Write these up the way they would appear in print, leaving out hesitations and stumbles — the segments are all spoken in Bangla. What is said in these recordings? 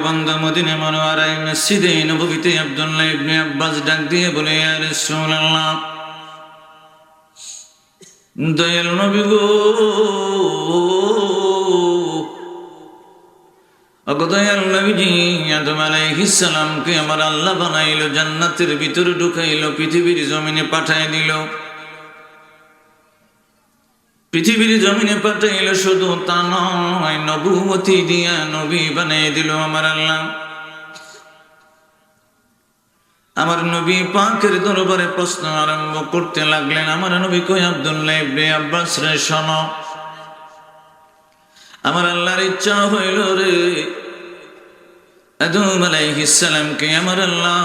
বন্ধু মদিনা মুনাওয়ারায় মসজিদে নববীতে আব্দুল্লাহ ইবনে আব্বাস ডাক দিয়ে বলে, ইয়া রাসূলুল্লাহ, দয়াল নবী গো, দয়াল নবীজি, আদম আলাইহিস সালামকে আমার আল্লাহ বানাইলো, জান্নাতের ভিতরে ঢুকাইলো, পৃথিবীর জমিনে পাঠায় দিল। পৃথিবীর জমিনে পাঠাইলো, শুধু তা নয়, নবুয়তি দিয়া নবী বানিয়ে দিল আমার আল্লাহ। আমার নবী পাকের দরবারে প্রশ্ন আরম্ভ করতে লাগলেন। আমার নবী কই, আব্দুল্লাহ ইবনে আব্বাস রে শোনো, আমার আল্লাহর ইচ্ছা হইল রে, আদম আলাইহিস সালামকে আমার আল্লাহ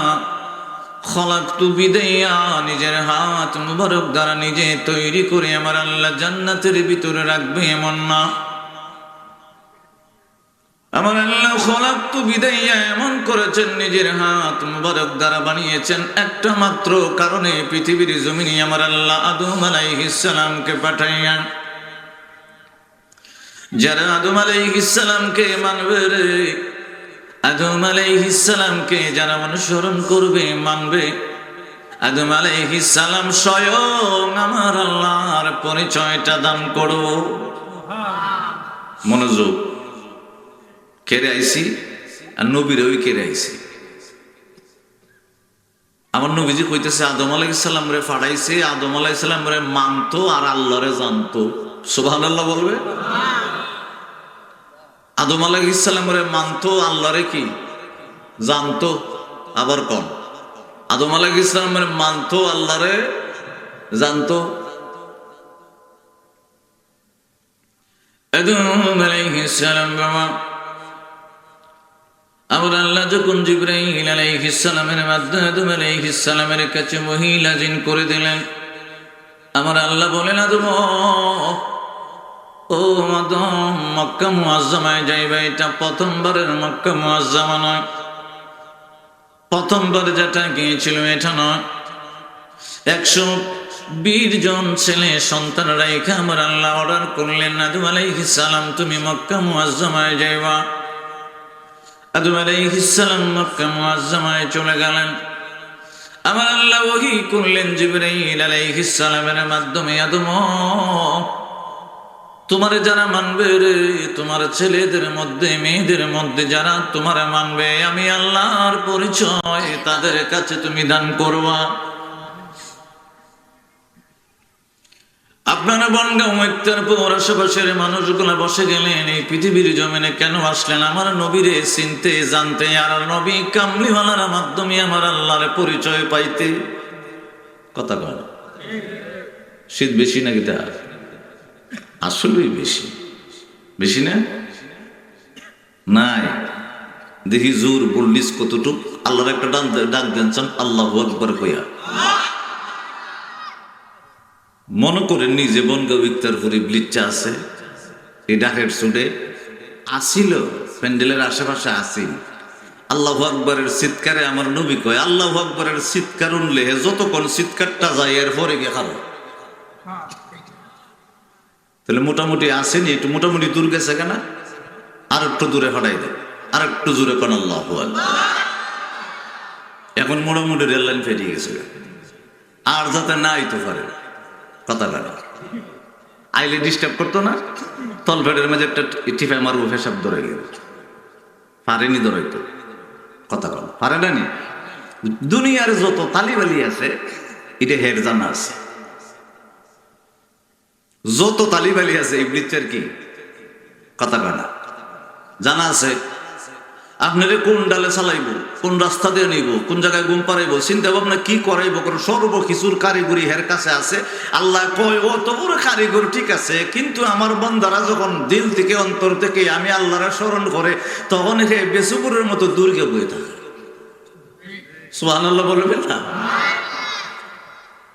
খলাকতু বিদাইয়া, নিজের হাত মুবারক দ্বারা নিজে তৈরি করে আমার আল্লাহ জান্নাতের ভিতরে রাখবে এমন না। আমার আল্লাহ খলাকতু বিদাইয়া এমন করেছেন, নিজের হাত মুবারক দ্বারা বানিয়েছেন একটা মাত্র কারণে, পৃথিবীর জমিনে আমার আল্লাহ আদম আলাইহিস সালামকে পাঠাইয়া, যারা আদম আলাইহিস সালামকে মানবে রে, আদম আলাইহিস সালামকে যারা অনুসরণ করবে, মানবে, আদম আলাইহিস সালাম স্বয়ং আমার আল্লাহর পরিচয়টা দান করো। মনোযোগ, কেড়ে আইছি আর নবীর ওই কেড়ে আইছি। আমার নবীজি কইতেছে আদম আলাইহিস সালাম রে ফাড়াইছে, আদম আলাইহিস সালাম রে মানতো আর আল্লাহরে জানতো। সুবহানাল্লাহ বলবে। আদম আলাইহিস সালাম রে মানতো, আল্লাহরে কি জানতো। আবার কোন আদম আলাইহিস সালাম রে মানতো, আল্লাহরে জানতো। আদম আলাইহিস সালাম বাবা, আমার আল্লাহ যখন জিবরাইল আলাইহিস সালামের মাধ্যমে আদম আলাইহিস সালামের কাছে ওহী নাযিল করে দিলেন, আমার আল্লাহ বলেন, আদম ও আদম, মক্কা মুআজ্জামায় যাইবা, এটা প্রথমবারের মক্কা মুআজ্জামা নয়, প্রথমবার যেটা গিয়েছিল এটা নয়। 120 জন ছেলে সন্তান রাইখা আমার আল্লাহ অর্ডার করলেন, আদম আলাইহিস সালাম তুমি মক্কা মুআজ্জামায় যাইবা। আদম আলাইহিস সালাম মক্কা মুআজ্জামায় চলে গেলেন। আমার আল্লাহ ওহী করলেন জিবরাইল আলাইহিস সালামের মাধ্যমে, আদম তোমার যারা মানবে রে, তোমার ছেলেদের মধ্যে মেয়েদের মধ্যে যারা তোমার মানবে, আমি আল্লাহর পরিচয় তাদের কাছে তুমি দান করবা। আপনারা বনগাঁও একটার পর আশেপাশের মানুষগুলা বসে গেলেন, এই পৃথিবীর জমিনে কেন আসলেন? আমার নবীরে চিনতে জানতে, আর নবী কামলিওয়ালার মাধ্যমে আমার আল্লাহর পরিচয় পাইতে। কথা কয় শীত বেশি নাকি? তা আসলেই বেশি, বেশি না নাই? দেখি জোর বললিস কতটুক। আল্লাহর একটা ডাক দেন, আল্লাহু আকবার কইয়া। মনে করেন নিজে বনগাঁও ইফতারপুরি ব্লিচা আছে, এই ডাকের সুডে আসিল, প্যান্ডেলের আশেপাশে আসিল। আল্লাহু আকবরের চিৎকারে আমার নবী কয়, আল্লাহু আকবরের চিৎকার উনলে যতক্ষণ চিৎকারটা যায় এর পরে গিয়ে খাবো। তাহলে মোটামুটি আসেনি, একটু মোটামুটি দূর গেছে কেন? আর একটু দূরে হটাই দেয়, আর একটু জোরে কোন আল্লাহু আকবার। এখন মোটামুটি রেল লাইন ফেরিয়ে গেছে, আর যাতে না আইতে পারে। কথা বলে আইলে ডিস্টার্ব করতো না, তলফেটের মাঝে একটা টিফাই মারবো, ফেসাব ধরে গেল, পারেনি ধরাইতো। কথা বল পারে না নি? দুনিয়ার যত তালিবালি আছে এটা হের জানা আছে, যত তালিবালি আছে ইবলিসের কি কথা কয় না জানা আছে। আপনারে কোন ডালে চালাইব, কোন রাস্তা দিয়ে নিব, কোন জায়গায় ঘুম পাড়াইব, চিন্তা ভাবনা কি করাইব, সর্বকিছুর কারিগরি হের কাছে আছে। আল্লাহ কয়, ও তো পুরো কারিগর ঠিক আছে, কিন্তু আমার বান্দারা যখন দিল থেকে অন্তর থেকে আমি আল্লাহরে স্মরণ করে, তখন হে বেসুপুরের মতো দূরকে বয়ে থাকে। সুবহানাল্লাহ বলবেন না?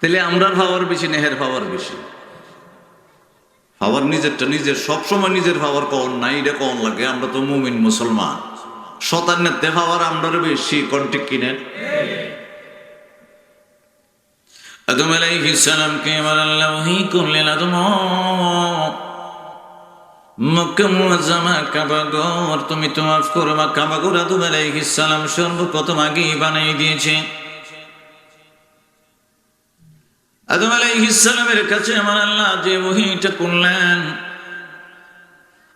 তাহলে আমরা পাওয়ার বেশি না হের পাওয়ার বেশি? পাওয়ার নিজেরটা নিজের, সবসময় নিজের পাওয়ার কন নাই, এটা কন লাগে। আমরা তো মুমিন মুসলমান, শতানের দেখাবার আমরা বেশি কন্টিক কিনে। আদম আলাইহিস সালামকে আমার আল্লাহ ওহী করলেন, আদম মক্কা মুআজ্জামা কাবা ঘর তুমি তো মাফ করবা। কাবা ঘর আদম আলাইহিস সালাম সর্বপ্রথম আগেই বানিয়ে দিয়েছে। আদম আলাইহিস সালামের কাছে আমার আল্লাহ যে ওহীটা করলেন,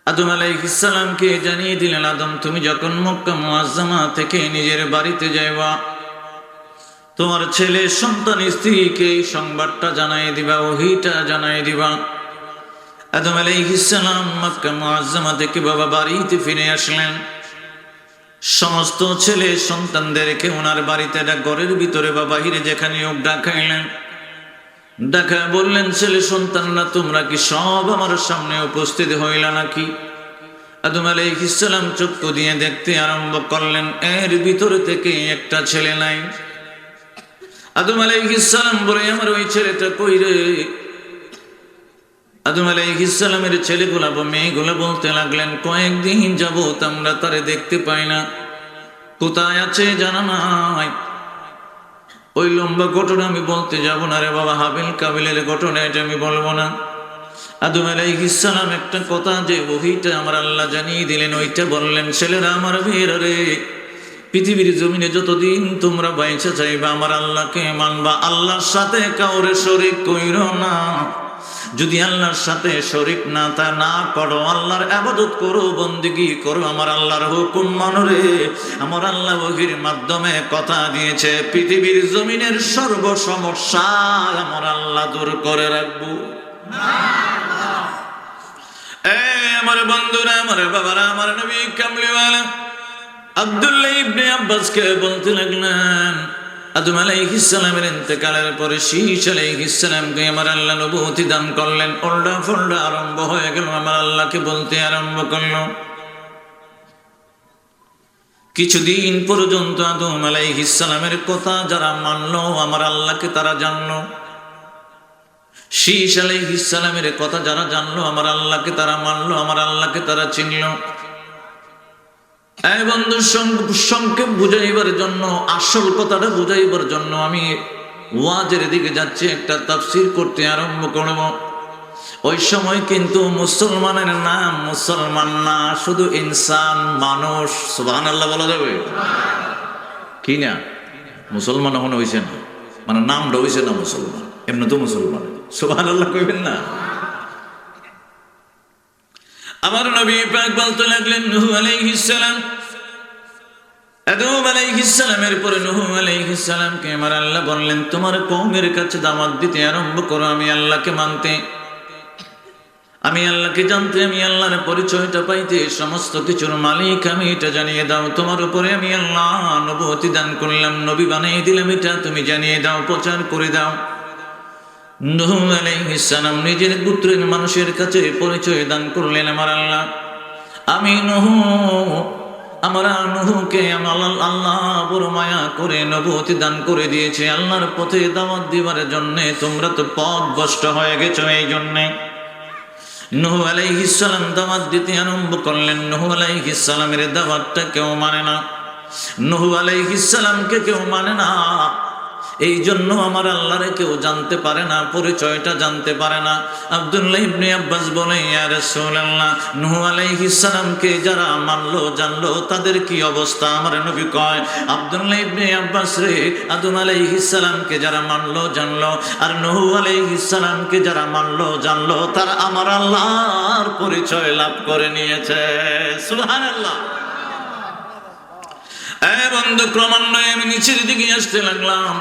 আদম আলাইহিস সালামকে জানিয়ে দিলেন, আদম তুমি যখন মক্কা মুআজ্জামা থেকে নিজের বাড়িতে যাইবা, তোমার ছেলে সন্তান স্ত্রীকে এই সংবাদটা জানাই দিবা, ওহীটা জানাই দিবা। আদম আলাইহিস সালাম মক্কা মুআজ্জামা থেকে বাবা বাড়িতে ফিরে আসলেন। সমস্ত ছেলে সন্তানদেরকে ওনার বাড়িতে ঘরের ভিতরে বা বাহিরে যেখানে হোক ডাকাইলেন। ডাকা বললেন, ছেলে সন্তানরা তোমরা কি সব আমার সামনে উপস্থিত হইলা নাকি? আদম আলাইহিস সালাম চক্ষু দিয়ে দেখতে আরম্ভ করলেন, এর ভিতরে থেকে একটা ছেলে নাই। আদম আলাইহিস সালাম বলে, আমার ওই ছেলেটা কই রে? আদম আলাইহিস সালামের ছেলেগুলা বা মেয়েগুলা বলতে লাগলেন, কয়েকদিন যাবত আমরা তারে দেখতে পাই না, কোথায় আছে জানা নাই। ওই লম্বা ঘটনা আমি বলতে যাব না রে বাবা, হাবিল কাবিলের ঘটনা এটা আমি বলবো না। আদম আলাইহিস সালাম একটা কথা যে ওহীটা আমার আল্লাহ জানিয়ে দিলেন ওইটা বললেন, ছেলেরা আমার মেয়েরা রে, পৃথিবীর জমিনে যতদিন তোমরা বাইচা চাইবা আমার আল্লাহকে মানবা, আল্লাহর সাথে কাউরে শরীক কইরো না। যদি আল্লাহর সাথে শরীক না করো, আল্লাহর ইবাদত করো, বন্দেগী করো, আমার আল্লাহর হুকুম মানো রে। আমার আল্লাহ ওহীর মাধ্যমে কথা দিয়েছে, পৃথিবীর জমিনের সর্ব সমস্যা আমার আল্লাহ দূর করে রাখবো। আমার বন্ধুরা, আমার বাবারা, আমার নবী কামলিওয়ালা আব্দুল্লাহ ইবনে আব্বাসকে বলতে লাগলেন, আদম আলাইহিস সালামের ইন্তেকালের পরে শীশ আলাইহিস সালামকে আমার আল্লাহ নবুয়তি দান করলেন। ওল্ডা ফোল্ডা আরম্ভ হয়ে গেল, আমার আল্লাহকে বলতে আরম্ভ করলো। কিছুদিন পর্যন্ত আদম আলাইহিস সালামের কথা যারা মানলো আমার আল্লাহকে তারা জানলো। শীশ আলাইহিস সালামের কথা যারা জানলো আমার আল্লাহকে তারা মানলো, আমার আল্লাহকে তারা চিনলো। এই বন্ধু, সংক্ষেপ বুঝাইবার জন্য, আসল কথাটা বুঝাইবার জন্য আমি ওয়াজের দিকে যাচ্ছি, একটা তাফসীর করতে আরম্ভ করব। ওই সময় কিন্তু মুসলমানের নাম মুসলমান না, শুধু ইনসান, মানুষ। সুবহানাল্লাহ বলা যাবে কি না? মুসলমান এখন হইছে না, মানে নামটা হইছে না মুসলমান, এমনি তো মুসলমান। সুবহানাল্লাহ কইবেন না? আমার নবী পাক বলতে লাগলেন, নূহ আলাইহিস সালাম, আদম আলাইহিস সালামের পরে নূহ আলাইহিস সালামকে আমার আল্লাহ বললেন, তোমার কওমের কাছে দাওয়াত দিতে আরম্ভ করো আমি আল্লাহকে মানতে, আমি আল্লাহকে জানতে, আমি আল্লাহর পরিচয়টা পাইতে, সমস্ত কিছুর মালিক আমি এটা জানিয়ে দাও। তোমার উপরে আমি আল্লাহ নবুয়তি দান করলাম, নবী বানিয়ে দিলাম, এটা তুমি জানিয়ে দাও, প্রচার করে দাও। নূহ আলাইহিস সালাম নিজের গোত্রের মানুষের কাছে পরিচয় দান করলেন, আমার আল্লাহ, আমি নূহ, আমরা নূহকে আমার আল্লাহ বড় মায়া করে নবুয়তি দান করে দিয়েছে আল্লাহর পথে দাওয়াত দিবার জন্য। তোমরা তো পথভ্রষ্ট হয়ে গেছো, এই জন্যে নূহ আলাইহিস সালাম দাওয়াত দিতে আরম্ভ করলেন। নূহ আলাইহিস সালামের দাওয়াতটা কেউ মানে না, নূহ আলাইহিস সালামকে কেউ মানে না। এই জন্য আমার আল্লাহরে কেউ জানতে পারে না, পরিচয়টা জানতে পারে না। আব্দুল্লাহ ইবনে আব্বাস বলে, ইয়া রাসূলুল্লাহ, নূহ আলাইহিস সালামকে যারা মানলো জানলো তাদের কি অবস্থা? আমার নবী কয়, আব্দুল্লাহ ইবনে আব্বাস রে, আদম আলাইহিস সালামকে যারা মানলো জানলো আর নূহ আলাইহিস সালামকে যারা মানলো জানলো, তারা আমার আল্লাহর পরিচয় লাভ করে নিয়েছে। সুবহানাল্লাহ। বন্ধু, ক্রমান্বয়ে আমি নিচের দিকে আসতে লাগলাম।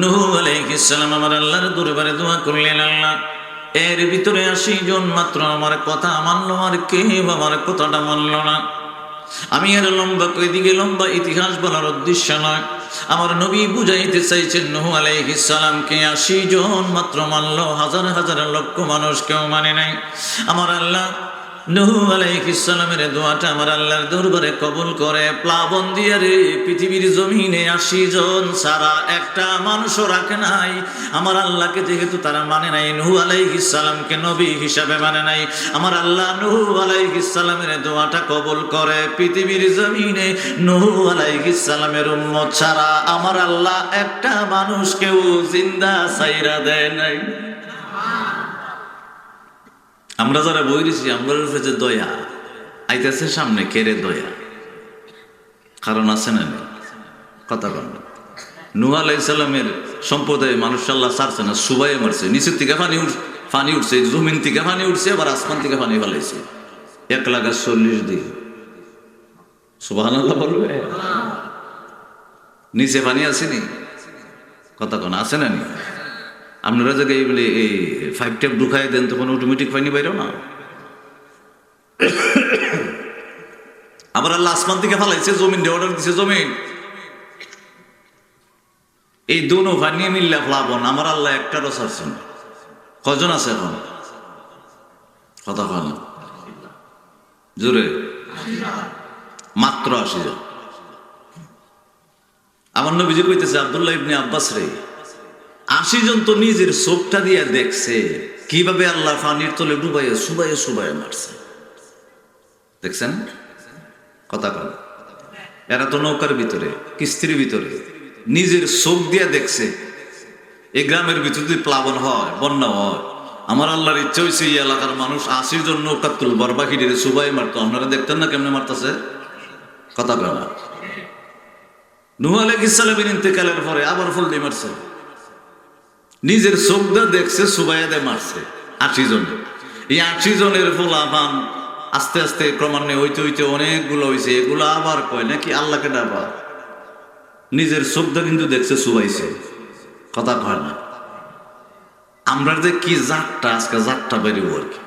নূহ আলাইহিস সালাম আমার আল্লাহর দরবারে দোয়া করলেন, আল্লাহ, এর ভিতরে 80 জন মাত্র আমার কথা মানলো, আর কেউ আমার কথাটা মানলো না। আমি আর লম্বা কয়েদিকে লম্বা ইতিহাস বলার উদ্দেশ্য নয়, আমার নবী বুঝাইতে চাইছেন নূহ আলাইহিস সালামকে 80 জন মাত্র মানলো, হাজার হাজার লক্ষ মানুষ কেউ মানে নাই। আমার আল্লাহ নূহ আলাইহিস সালামের দোয়াটা আমার আল্লাহর দরবারে কবুল করে প্লাবন দিয়ে রে পৃথিবীর জমিনে 80 জন সারা একটা মানুষও রাখে নাই। আমার আল্লাহকে যেহেতু তারা মানে নাই, নূহ আলাইহিস সালামকে নবী হিসাবে মানে নাই, আমার আল্লাহ নূহ আলাইহিস সালামের দোয়াটা কবুল করে পৃথিবীর জমিনে নূহ আলাইহিস সালামের উম্মত ছাড়া আমার আল্লাহ একটা মানুষকেও জিন্দা ছাইরা দেয় নাই। আমরা যারা বই দিছি আমরা উপরে যে দয়া আইতেছে সামনে কেড়ে দয়া, কারণ আছে না নেই? কথা বল। নূহ আলাইহিস সালামের সম্প্রদায় মানুষ আল্লাহ ছাড়ছে না, সুবাইয়ে মারছে, নিচের থেকে পানি উঠছে, জমিন থেকে পানি উঠছে, আবার আসমান থেকে পানি ফেলাইছে 1,40,000 দিন। সুবহানাল্লাহ বলবে। নিচে পানি আসেনি? কথা কোন আছে না নি? আপনারা জায়গায় এই বলে এই 5 টেপ ঢুকাই দেন তখন অটোমেটিক পানি বাইরেও না। আবার আল্লাহ আসমান থেকে ফালাইছে, জমিন অর্ডার দিছে, জমিন এই দুনো পানি মিললে ফলাবন। আমার আল্লাহ একটারও ছাড়ছে না। কজন আছে এখন? কথা বল জোরে। মাত্র 80 জন। আমার নবীজি কইতেছে আব্দুল্লাহ ইবনে আব্বাস রে, 80 জন তো নিজের চোখটা দিয়ে দেখছে কিভাবে আল্লাহ পানির তলে ডুবাইয়া সুবাইয়া সুবাইয়া মারছে। দেখছেন? কথা বল। এরা তো নৌকার ভিতরে, কিস্তির ভিতরে, নিজের চোখ দিয়ে দেখছে। এই গ্রামের ভিতরে যদি প্লাবন হয়, বন্যা হয়, আমার আল্লাহর ইচ্ছা হয়েছে এই এলাকার মানুষ 80 জন নৌকা তুলবার, বাকিদের সুবাই মারতো। আপনারা দেখতেন না কেমনে মারতেছে? কথা বল না। নূহ আলাইহিস সালামের ইন্তেকালের পরে আবার ফলদি মারছে, নিজের চোখ দিয়ে দেখছে, সুবাইয়া দিয়ে মারছে 80 জন। এই 80 জনের ফলাফান আস্তে আস্তে ক্রমান্বয়ে হইতে হইতে অনেকগুলো হয়েছে। এগুলো আবার কয় নাকি আল্লাহকে ডাবা, নিজের চোখ দিয়ে কিন্তু দেখছে, সুবাইছে। কথা কয় না। আমরা যে কি জাতটা, আজকে জাতটা বেরিয়ে আর কি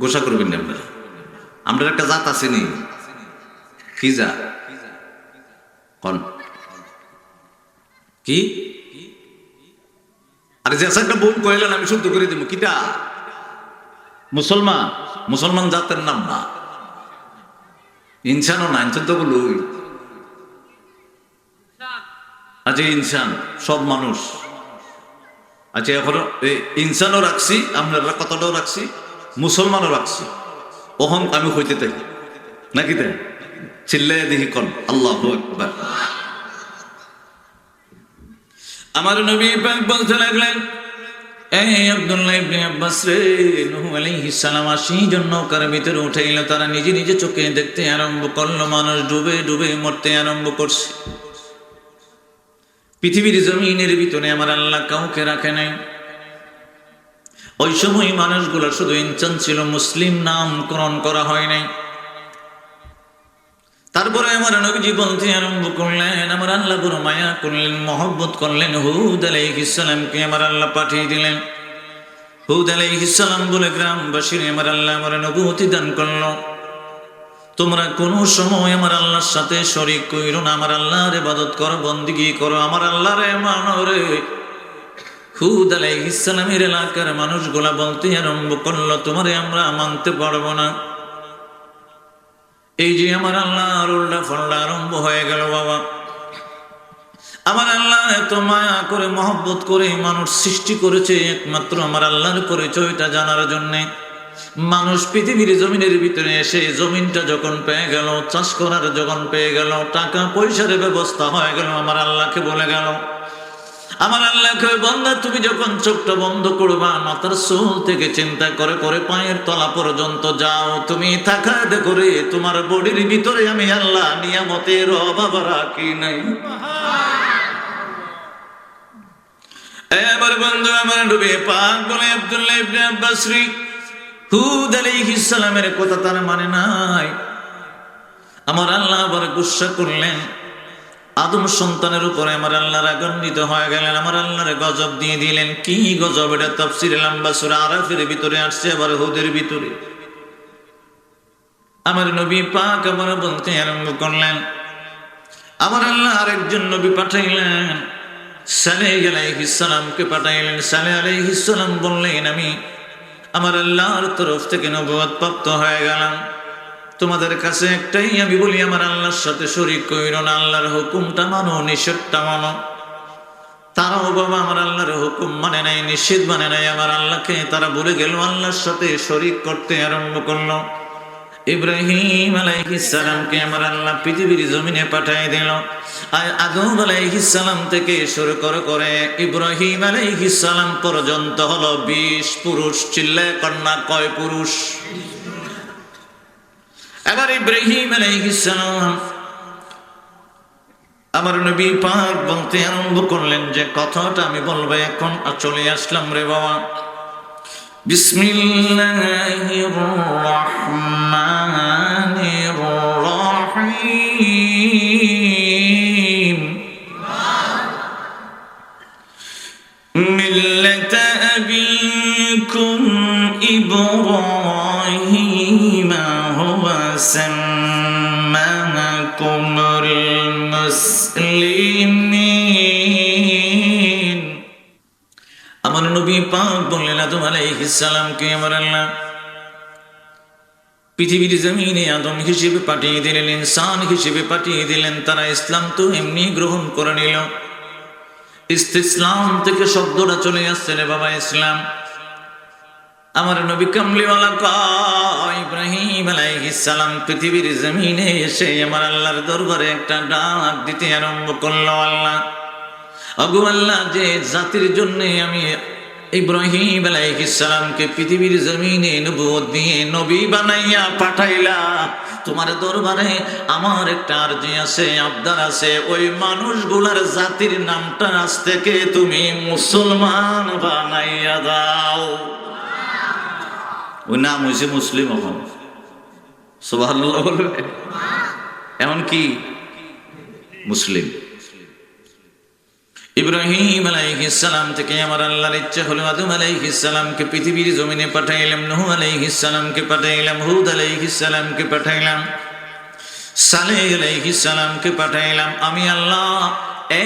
গোসা করবেন না আপনারা। আমরা একটা জাত আসেনি, কি জাত কন কি? আরে যে একটা বই কইলেন আমি শুদ্ধ করে দেবো। কিটা? মুসলমান। মুসলমান জাতের নাম না, ইনসানও না। ইনসান তো বলুই। আচ্ছা ইনসান সব মানুষ। আচ্ছা এখনো ইনসানও রাখছি, আপনারা কতটাও রাখছি, মুসলমানও রাখছি। ওহন আমি হইতে থাকি নাকি? তাই চিল্লাই দেখি কন আল্লাহু আকবার। আমার নবী পাক বলতে লাগলেন, এই আব্দুল্লাহ ইবনে আব্বাস রে, নূহ আলাইহিস সালাম 80 জন নৌকার ভিতরে উঠাইল। তারা নিজে নিজে চোখে দেখতে আরম্ভ করলো, মানুষ ডুবে ডুবে মরতে আরম্ভ করছে। পৃথিবীর জমিনের ভিতরে আমার আল্লাহ কাউকে রাখে নাই। ওই সময় মানুষগুলো শুধু ইনসান ছিল, মুসলিম নামকরণ করা হয় নাই। তারপরে আমার নবীজি বলতে আরম্ভ করলেন, আমার আল্লাহ বড় মায়া করলেন, মহব্বত করলেন। হুদ আলাইহিস সালামকে আমার আল্লাহ পাঠিয়ে দিলেন। হুদ আলাইহিস সালাম বলে গ্রামবাসীর আমার আল্লাহ আমার নবুয়তি দান করলো, তোমরা কোন সময় আমার আল্লাহর সাথে শরীক কইরো না, আমার আল্লাহর ইবাদত করো, বন্দেগী করো, আমার আল্লাহর মানো রে। হুদ আলাইহিস সালামের এলাকার মানুষগুলা বলতে আরম্ভ করলো, তোমারে আমরা মানতে পারবো না। এই যে আমার আল্লাহর উল্টা ফল্লা আরম্ভ হয়ে গেল। বাবা, আমার আল্লাহ এত মায়া করে মহব্বত করে মানুষ সৃষ্টি করেছে একমাত্র আমার আল্লাহর পরিচয়টা জানার জন্যে। মানুষ পৃথিবীর জমিনের ভিতরে এসে জমিনটা যখন পেয়ে গেল, চাষ করার যখন পেয়ে গেল, টাকা পয়সার ব্যবস্থা হয়ে গেল, আমার আল্লাহকে বলে গেল, আমার আল্লাহকে, বান্দা তুমি যখন চোখটা বন্ধ করবা, মাথার চুল থেকে চিন্তা করে করে পায়ের তলা পর্যন্ত যাও, তুমি থাকা দেখো রে, তোমার বডির ভিতরে আমি আল্লাহ নিয়ামতের অভাব রাখি নাই। এবার বন্ধু আমার নবী পাক বলে, আব্দুল্লাহ ইবনে আব্বাস রে, হুদ আলাইহিস সালামের কথা তার মানে নাই। আমার আল্লাহ আবার গুসা করলেন, আদম সন্তানের উপরে আমার আল্লাহ রাগান্বিত হয়ে গেলেন, আমার আল্লাহর গজব দিয়ে দিলেন। কি গজব? এটা তাফসীরে লম্বা সূরা আরাফের ভিতরে আসছে, আবার হুদের ভিতরে। আমার নবী পাক আবার বলতে আরম্ভ করলেন, আমার আল্লাহ আরেকজন নবী পাঠাইলেন, সালেহ আলাইহিস সালামকে পাঠাইলেন। সালেহ আলাইহিস সালাম বললেন, আমি আমার আল্লাহর তরফ থেকে নবুয়ত প্রাপ্ত হয়ে গেলাম, তোমাদের কাছে একটাই আমি বলি, আমার আল্লাহর সাথে শরীক কইরো না, আল্লাহর হুকুমটা মানো, নিষেধটা মানো। তারাও বাবা আমার আল্লাহর হুকুম মানে নাই, নিষেধ মানে নাই, আমার আল্লাহকে তারা বলে গেল, আল্লাহর সাথে শরীক করতে আরম্ভ করলো। ইব্রাহিম আলাইহিস সালামকে আমার আল্লাহ পৃথিবীর জমিনে পাঠিয়ে দিল। আর আদম আলাইহিস সালাম থেকে শুরু করে ইব্রাহিম আলাইহিস সালাম পর্যন্ত হলো 20 পুরুষ। চিল্লায় কন্যা কয় পুরুষ? এবার ইব্রাহিম আলাইহিস সালাম আমার নবী পাক বলতে আরম্ভ করলেন যে কথাটা আমি বলবো এখন। চলে আসলাম রে বাবা। বিসমিল্লাহির রহমানির রহিম। মিল্লাতা আবিকুম ইব্রাহিম হুয়া সাম্মাকুমুল মুসলিমিন। আমার নবী পাক বললেন আদম আলাইহিস সালামকে আমার আল্লাহ পৃথিবীর জমিনে আদম হিসেবে পাঠিয়ে দিলেন, ইনসান হিসেবে পাঠিয়ে দিলেন। তারা ইসলাম তো এমনি গ্রহণ করে নিল। ইসলাম থেকে শব্দটা চলে আসছে রে বাবা ইসলাম। আমার নবী কামলিওয়ালা কয় ইব্রাহিম আলাইহিস সালাম পৃথিবীর জমিনে এসে আমার আল্লাহর দরবারে একটা ডাক দিতে আরম্ভ করলো। আল্লাহ ওগো আল্লাহ, যে জাতির জন্য আমি ইব্রাহিম আলাইহিস সালামকে পৃথিবীর জমিনে নবুয়ত দিয়ে নবী বানাইয়া পাঠাইলা, তোমার দরবারে আমার একটা আরজি আছে, আবদার আছে। ওই মানুষগুলার জাতির নামটা আজ থেকে তুমি মুসলমান বানাইয়া দাও। ওই নাম হয়েছে মুসলিম। এখন সুবহানাল্লাহ বলবে, এমন কি মুসলিম। ইব্রাহিম আলাইহিস সালাম থেকে আমার আল্লাহর ইচ্ছা হলো আদম আলাইহিস সালামকে পৃথিবীর জমিনে পাঠাইলাম, নূহ আলাইহিস সালামকে পাঠাইলাম, হুদ আলাইহিস সালামকে পাঠাইলাম, সালেহ আলাইহিস সালামকে পাঠাইলাম। আমি আল্লাহ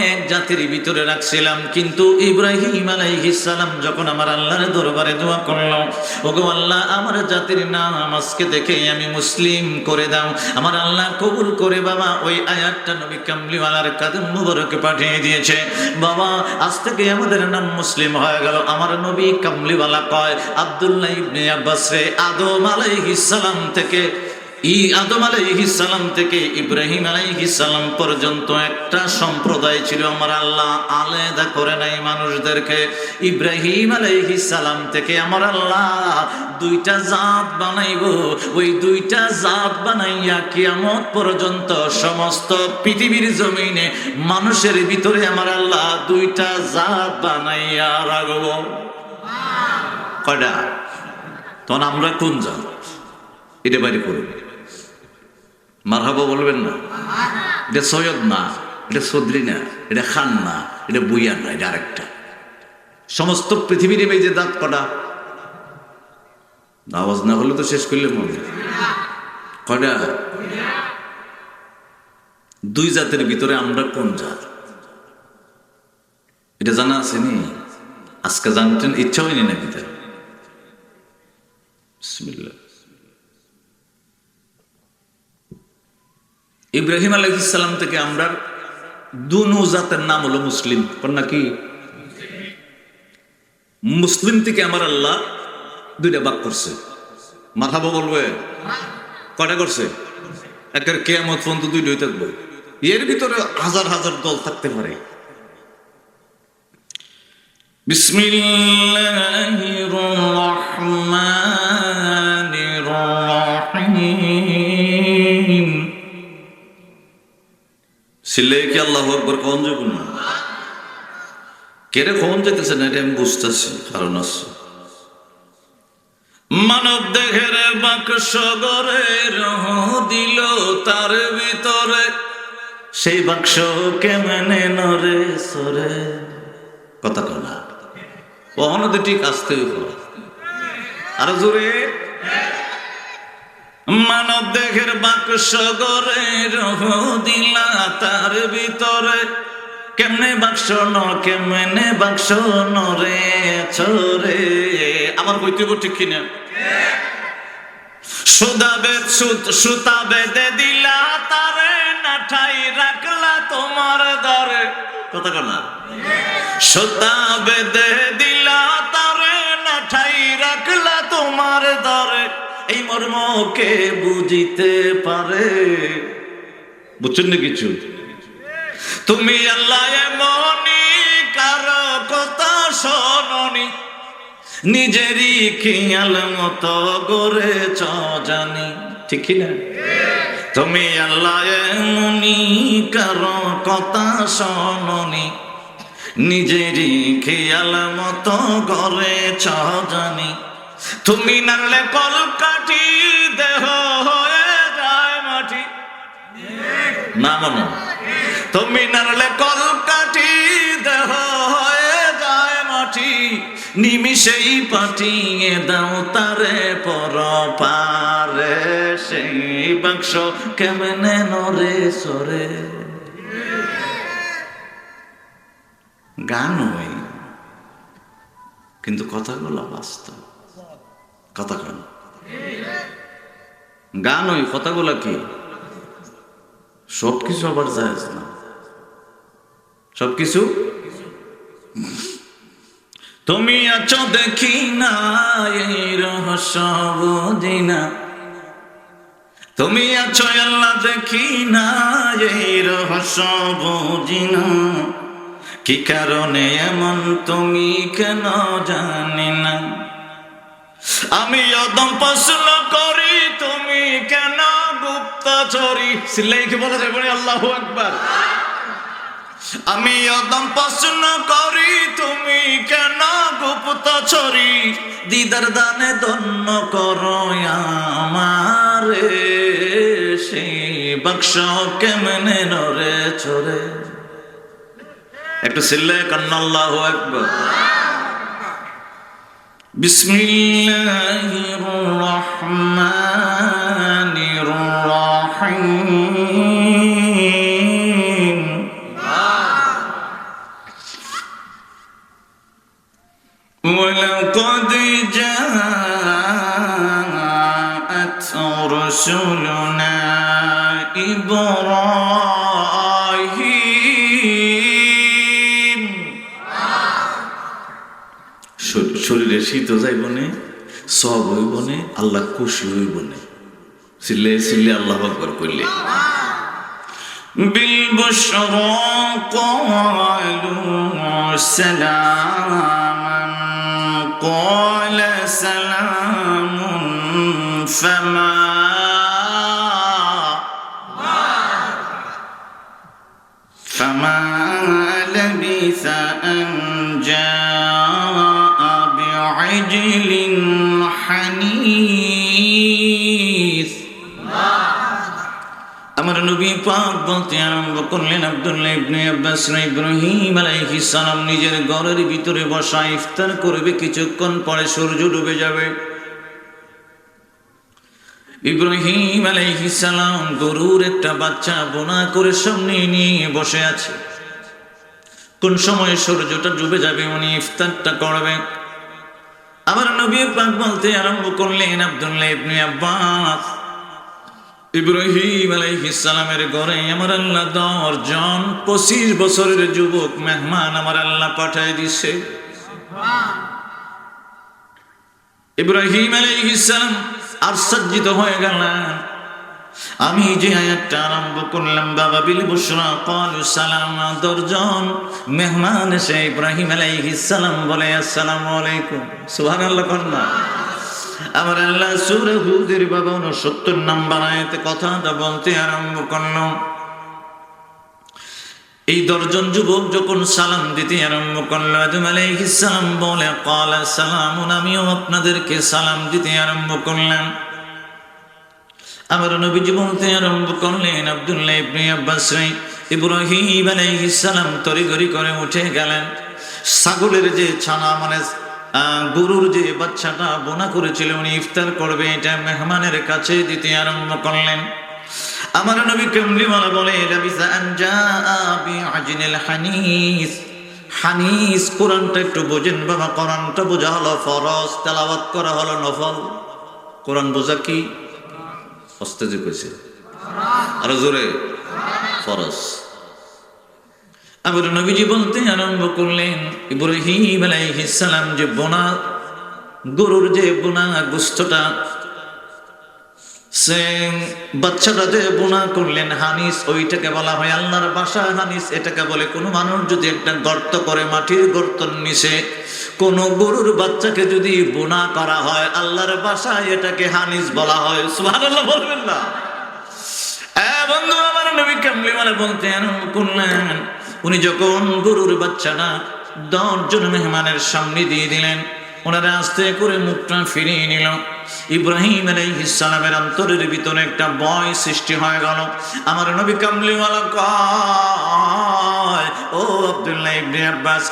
এক জাতির ভিতরে রাখছিলাম, কিন্তু ইব্রাহিম আলাইহিস সালাম যখন আমার আল্লাহর দরবারে দোয়া করল, ওগো আল্লাহ আমার জাতির নাম আজকে দেখে আমি মুসলিম করে দাও, আমার আল্লাহ কবুল করে বাবা ওই আয়াতটা নবী কামলিওয়ালার কাদম মুবারকে পাঠিয়ে দিয়েছে। বাবা আজ থেকে আমাদের নাম মুসলিম হয়ে গেল। আমার নবী কামলিওয়ালা কয় আব্দুল্লাহ ইবনে আব্বাস রে আদম আলাইহিস সালাম থেকে আদম আলাইহিস সালাম থেকে ইব্রাহিম আলাইহিস সালাম পর্যন্ত একটা সম্প্রদায় ছিল। আমার আল্লাহ আলাদা করে নাই মানুষদেরকে। ইব্রাহিম আলাইহিস সালাম থেকে আমার আল্লাহ দুইটা জাত বানাইব। ওই দুইটা জাত বানাইয়া কিয়ামত পর্যন্ত সমস্ত পৃথিবীর জমিনে মানুষের ভিতরে আমার আল্লাহ দুইটা জাত বানাইয়া রাখব। কয়টা? তখন আমরা কোন জাত এটা বাইরে করব? মারহাবা বলবেন না? এটা সৈয়দ না, এটা চৌধুরী না, এটা খান না, এটা বুইয়া না, এটা আরেকটা। সমস্ত পৃথিবীর এই যে দাঁত কটা, আওয়াজ না হলে তো শেষ করলে মনে কটা? দুই জাতের ভিতরে আমরা কোন জাত এটা জানা আছে নি? আজকে জানতেন ইচ্ছা হয়নি নাকি? তার বিসমিল্লাহ। ইব্রাহিম আলাইহিস সালাম থেকে আমরা দুনো জাতের নাম হলো মুসলিম। নাকি মুসলিম থেকে আমার আল্লাহ দুইটা ভাগ করছে। মারহাবা বলবে? কয়টা করছে? একের কিয়ামত পর্যন্ত দুইটাই থাকবে। এর ভিতরে হাজার হাজার দল থাকতে পারে। বিসমিল্লাহির রহমানির রহিম। সিলে কি আল্লাহু আকবার কোন যাবেন না? কেরে কোন যেতেছে না এটা আমি বুঝতেছি, কারণ আছে। মানব দেহের বাক্স গড়ে রহ দিল তার ভিতরে, সেই বাক্স কেমনে নরে সরে। কথা কনা অহনদে ঠিক আসতে আরো জোরে। মানব দেহের বাক্স গড়ে রহ দিলা তার ভিতরে, কেমনে বাক্স কেমনে বাক্স নরে ছরে। আমার বইতে ঠিক কিনা? সুতা বেঁধে দিলা তারে না ঠাই রাখলা তোমার দরে। কথা কনা সুতা বেঁধে দিলা তারে না ঠাই রাখলা তোমার দরে। এই মর্মকে বুঝিতে পারে? বুঝছেন না কিছু? তুমি আল্লাহ এমনি কারো কথা শোনি, নিজেরই খেয়াল মতো গড়েছ জানি, ঠিক না? তুমি আল্লাহ এমনি কারো কথা শোনি, নিজেরই খেয়াল মতো গড়েছ জানি। তুমি নালে কলকাঠি দেহ হয়ে যায় মাটি, না মনো? তুমি নালে কলকাঠি দেহ হয়ে যায় মাটি, নিমিষেই পাঠিয়ে দাও তারে পর পারে, সেই বাক্স কেমনে নরে সরে। গান ওই, কিন্তু কথাগুলো বাস্তব। কথা কেন? গান ওই, কথাগুলো কি? সবকিছু আবার জায়েজ না, সবকিছু। তুমি আছো দেখি না এই রহস্য বুঝি না, তুমি আছো আল্লাহ দেখি না এই রহস্য বুঝি না, কি কারণে এমন তুমি কেন জানি না। আমি অদম প্রশ্ন করি তুমি কেন গুপ্তচরী, সিল্লাইকে বলা যাবে না? আল্লাহু আকবার। আমি অদম প্রশ্ন করি তুমি কেন গুপ্তচরী, দিদার দানে ধন্য করো আমারে, সেই বাক্স কেমনে নরে চরে। একটু সিল্লায় কান্না আল্লাহু আকবার। বিসমিল্লাহির রহমানির রহিম। ওয়ালাকাদ জাআত রুসুলুনা ইব্রাহিম। শরীরে শীত যাইব নে, সব হইব নে, আল্লাহ খুশি হইব নে। সিল্লে সিল্লে আল্লাহু আকবার কইলে বিল বুশরা ক্বালু সালামান ক্বালা সালামুন ফামা লাবিসা আন জাআ বিআজলিন হানিস। আমার নবী পাক বলতে আরম্ভ করলেন, আব্দুল্লাহ ইবনে আব্বাস ইব্রাহিম আলাইহিস সালাম নিজের ঘরের ভিতরে বসা ইফতার করবে, কিছুক্ষণ পরে সূর্য ডুবে যাবে। ইব্রাহিম আলাইহিস সালাম গরুর একটা বাচ্চা বোনা করে সামনে নিয়ে বসে আছে। কোন সময় সূর্যটা ডুবে যাবে উনি ইফতারটা করবে। আমার নবী পাক বলতে আরম্ভ করলেন, আব্দুল্লাহ ইবনে আব্বাস, ইব্রাহিম আলাইহিস সালামের ঘরে আমার আল্লাহ 10 জন 25 বছরের যুবক মেহমান আমার আল্লাহ পাঠায় দিছে। ইব্রাহিম আলাইহিস সালাম আশ্চর্যিত হয়ে গেলেন। আমি যে আয়াতটা আরম্ভ করলাম, বাবা বিল বুশরা ক্বালু সালাম, 10 জন মেহমান এসে ইব্রাহিম আলাইহিস সালাম বলে আসসালামু আলাইকুম। সুবহানাল্লাহ কন্যা। আমার আল্লাহ সূরা হুদের 69 নম্বর আয়াতে কথাটা বলতে আরম্ভ করল। এই 10 জন যুবক যখন সালাম দিতে আরম্ভ করল, আদম আলাইহিস সালাম বলে ক্বালা সালামুন, আমিও আপনাদেরকে সালাম দিতে আরম্ভ করলাম। আমার নবীজি বলতে আরম্ভ করলেন, আব্দুল্লাহ ইবনে আব্বাস ইব্রাহিম আলাইহিস সালাম তড়িঘড়ি করে উঠে গেলেন। ছাগলের যে ছানা মানে গরুর যে বাচ্চাটা বোনা করেছিল উনি ইফতার করবে, এটা মেহমানের কাছে দিতে আরম্ভ করলেন। আমার নবী কামলিওয়ালা বলে লাবিসা আন জাআ বিআজনিল হানিস। হানিস কোরআনটা একটু বোঝেন বাবা, কোরআনটা বোঝা হলো ফরজ, তেলাওয়াত করা হলো নফল। কোরআন বোঝা কি? অস্তে যে কইছে আরো জোরে, ফরজ। আমার নবীজি বলতে আরম্ভ করলেন, ইব্রাহিম আলাইহিস সালাম যে বোনা গরুর যে বোনা গোশতটা সে বাচ্চাটা যে গুনাহ করলেন হানিস, ওইটাকে বলা হয় আল্লাহর বাসা হানিস। এটাকে বলে কোনো মানুষ যদি একটা গর্ত করে মাটির গর্তর নিচে কোনো গরুর বাচ্চাকে যদি গুনাহ করা হয় আল্লাহর বাসায় এটাকে হানিস বলা হয়। সুবহানাল্লাহ বলবেন না? বন্ধু আমার নবী কামলিওয়ালা বলতে আরম্ভ করলেন, উনি যখন গরুর বাচ্চাটা 10 জন মেহমানের সামনে দিয়ে দিলেন, ওনারা আস্তে করে মুখটা ফিরিয়ে নিল। ইব্রাহিম আলাইহিস সালামের অন্তরের ভিতরে একটা ভয় সৃষ্টি হয়ে গেল। আমার নবী কামলিওয়ালা কয়, ও আব্দুল্লাহ ইবনে আব্বাস,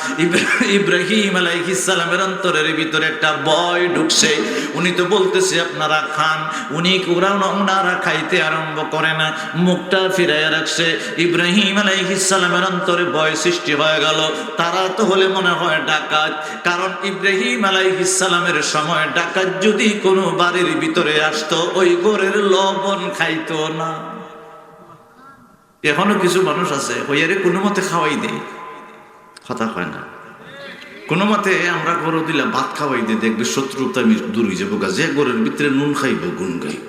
ইব্রাহিম আলাইহিস সালামের অন্তরের ভিতরে একটা ভয় ঢুকছে। উনি তো বলতেছে আপনারা খান, ওনারা খাইতে আরম্ভ করে না, মুখটা ফিরাইয়া রাখছে। ইব্রাহিম আলাইহিস সালামের অন্তরে ভয় সৃষ্টি হয়ে গেল। তারা তো হলে মনে হয় ডাকাত, কারণ ইব্রাহিম আলাইহিস সালামের সময় ডাকাত যদি কোনো বাড়ির ভিতরে আসতো ওই ঘরের লবণ খাইতো না। এখনো কিছু মানুষ আছে ওইয়ারে কোনো মতে খাওয়াই দেয়, কথা হয় না, কোনো মতে আমরা গরু দিলাম ভাত খাওয়াই দিয়ে দেখবে শত্রুতা দূর হয়ে যাবো, যে গরের ভিতরে নুন খাইব গুণ খাইব,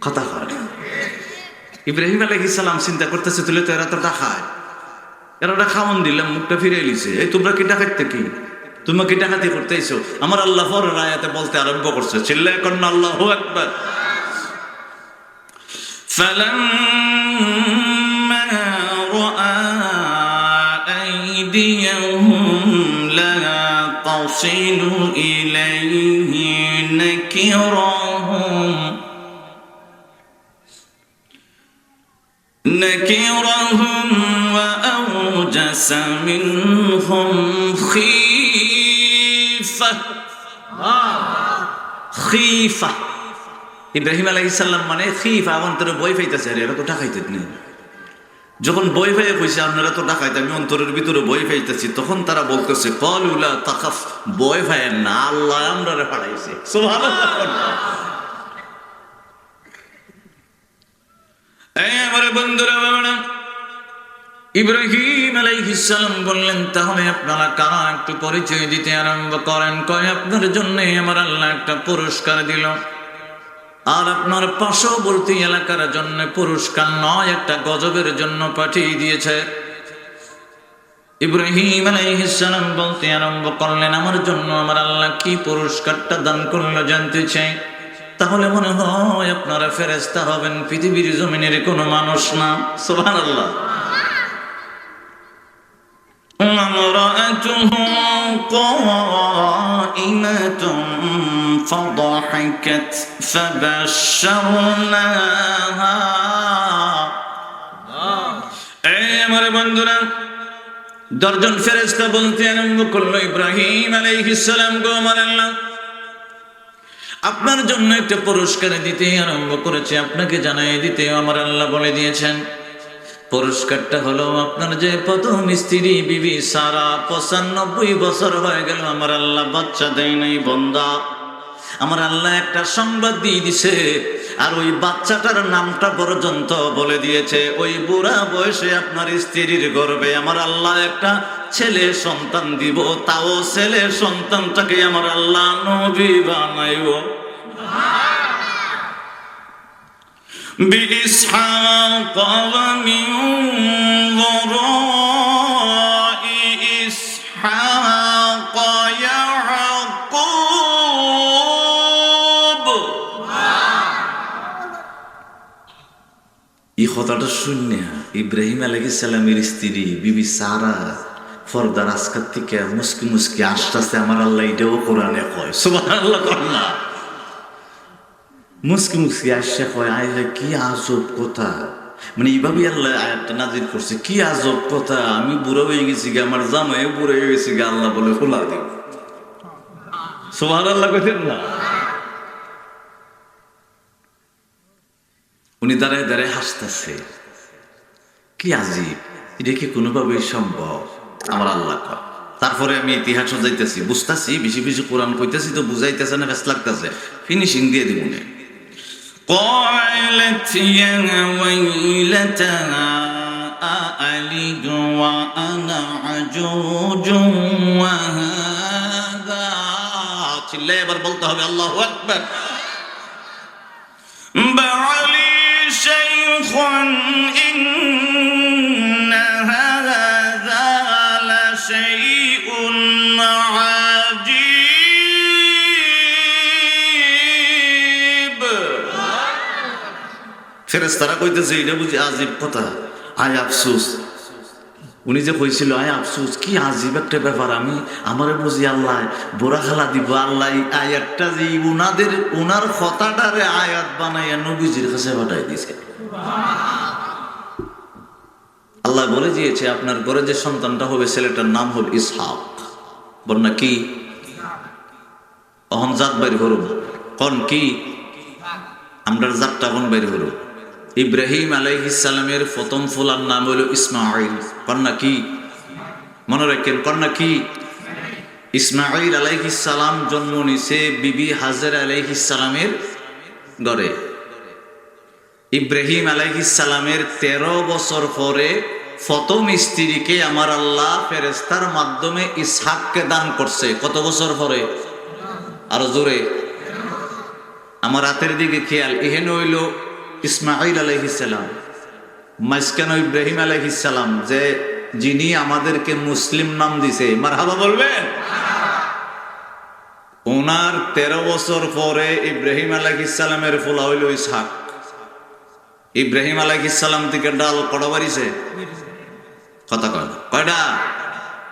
কথা হয় না। ইব্রাহিম আলাইহিস সালাম চিন্তা করতেছে তুলে তো এরা তো ডাকায়, এরা খাওয়ান দিলাম মুখটা ফিরে এলিছে, এই তোমরা কি ডাকাইতে কি, তুমি কি ডাকাতি করতেইছো? আমার আল্লাহ পরের আয়াতে বলতে আরম্ভ করছে, চিল্লায় করেন আল্লাহু আকবার। فَلَمَّا رَأَى أَيْدِيَهُمْ لَا تَصِلُ إِلَيْهِ نَكِرَهُمْ وَأَوْجَسَ مِنْهُمْ خِيفَةً। ইব্রাহিম আলাইহিস সালাম মানে খিফা, অন্তরে ভয় পাইতেছে, আরে এরা তো ডাকাইতে নেই। যখন ভয় পাইয়ে কইছে আপনারা তো ডাকাইতে, আমি অন্তরের ভিতরে ভয় পাইতেছি, তখন তারা বলতেছে ক্বালু লা তাখাফ, ভয় পাইয়েন না, আল্লাহ আমরারে পাঠাইছে। সুবহানাল্লাহ। এই আমার বন্ধুরা বাবারা, ইব্রাহিম আলাইহিস সালাম বললেন তাহলে আপনারা কারা একটু পরিচয় দিতে আরম্ভ করেন। কয় আপনার জন্য আমার আল্লাহ একটা পুরস্কার দিল, আর আপনার পার্শ্ববর্তী এলাকার জন্য পুরস্কার নয়, একটা গজবের জন্য পাঠিয়ে দিয়েছে। ইব্রাহিম আলাইহিস সালাম বলতে আরম্ভ করলেন আমার জন্য আমার আল্লাহ কি পুরস্কারটা দান করলো জানতে চাই। তাহলে মনে হয় আপনারা ফেরেশতা হবেন, পৃথিবীর জমিনের কোনো মানুষ না। সুবহানাল্লাহ। وامرأته قائمة فضحكت فبشرناها। আমার বন্ধুরা, 10 জন ফেরেশতা বলতে আরম্ভ করলো ইব্রাহিম আলাইহিস সালাম গো আমার আল্লাহ আপনার জন্য একটা পুরস্কার দিতে আরম্ভ করেছে, আপনাকে জানাই দিতে আমার আল্লাহ বলে দিয়েছেন। পুরস্কারটা হলো আপনার যে প্রথম স্ত্রী বিবি সারা 95 বছর হয়ে গেল আমার আল্লাহ বাচ্চা দেয় নাই বন্দা। আমার আল্লাহ একটা সংবাদ দিয়ে দিছে, আর ওই বাচ্চাটার নামটা পর্যন্ত বলে দিয়েছে। ওই বুড়া বয়সে আপনার স্ত্রীর গর্ভে আমার আল্লাহ একটা ছেলে সন্তান দিব, তাও ছেলে সন্তানটাকে আমার আল্লাহ নবী বানাইব। بإسحاق ومن وراء إسحاق يعقوب। এই কথাটা শুনে ইব্রাহিম আলাইহিস সালামের স্ত্রী বিবি সারা পর্দার আজকাল থেকে মুস্কি মুস্কি আসতেছে। আমার আল্লাহ এটাও কোরআনে কয়, সুবহানাল্লাহ। কন্যা মুস্কি মুস্কি আসছে, কয় আয় কি আজব কথা, মানে এইভাবে আল্লাহ আয়াতটা নাজিল করছে, কি আজব কথা, আমি বুড়ো হয়ে গেছি গে, আমার জামাই বুড়ো হয়ে গেছি গে, আল্লাহ বলে খোলা দিব। সুবহানাল্লাহ কইতেন না? উনি দাঁড়ায় দাঁড়ায় হাসতেছে, কি আজীব, এটা কি কোনোভাবেই সম্ভব? আমার আল্লাহ কয়। তারপরে আমি ইতিহাস যাইতেছি, বুঝতেছি, বেশি বেশি কোরআন কইতেছি তো বুঝাইতেছে না, ব্যস্ত লাগতেছে, ফিনিশিং দিয়ে দিব। قالت يا ويلتى أألد وأنا عجوز وهذا চিল্লায় এবার বলতে হবে আল্লাহু আকবার। بعلي شيخا إن هذا لشيء عجيب ফেরেশতারা কইতেছে এটা বুঝি আজীব কথা আয় আফসোস উনি যে কইছিল আয় আফসোস কি আজীব একটা ব্যাপার আমি আমারে বুঝি আল্লাহ বোরা খালা দিব আল্লাহ আয়াতটা যে উনার কথাটারে আয়াত বানাইয়া নবীজির কাছে পাঠাই দিয়েছে আল্লাহ বলে দিয়েছে আপনার ঘরে যে সন্তানটা হবে ছেলেটার নাম হল ইসহাক বল না কি অহন জাত বাইর করুন কোন কি আমরা জাতটা কোন বাইর করুন ইব্রাহিম আলাইহিস সালামের প্রথম ফুলার নাম হলো ইসমাঈল কন্যা কি মনে রাখেন কন্যা কি ইসমাঈল আলাইহিস সালাম জন্ম নিছে বিবি হাজেরা আলাইহিস সালামের ঘরে ইব্রাহিম আলাইহিস সালামের 13 বছর পরে প্রথম স্ত্রীকে আমার আল্লাহ ফেরেশতার মাধ্যমে ইসহাককে দান করছে কত বছর পরে আর জোরে আমার রাতের দিকে খেয়াল এহেন হইল ইসমাঈল আলাইহিস সালাম মাঝখানে ইব্রাহিম আলাইহিস সালাম যে যিনি আমাদেরকে মুসলিম নাম দিছে মারহাবা বলবেন ওনার 13 বছর পরে ইব্রাহিম আলাইহিস সালামের ফুলা হইল ইসহাক ইব্রাহিম আলাইহিস সালাম থেকে ডাল কড়া বাড়িছে কথা কয় কয়টা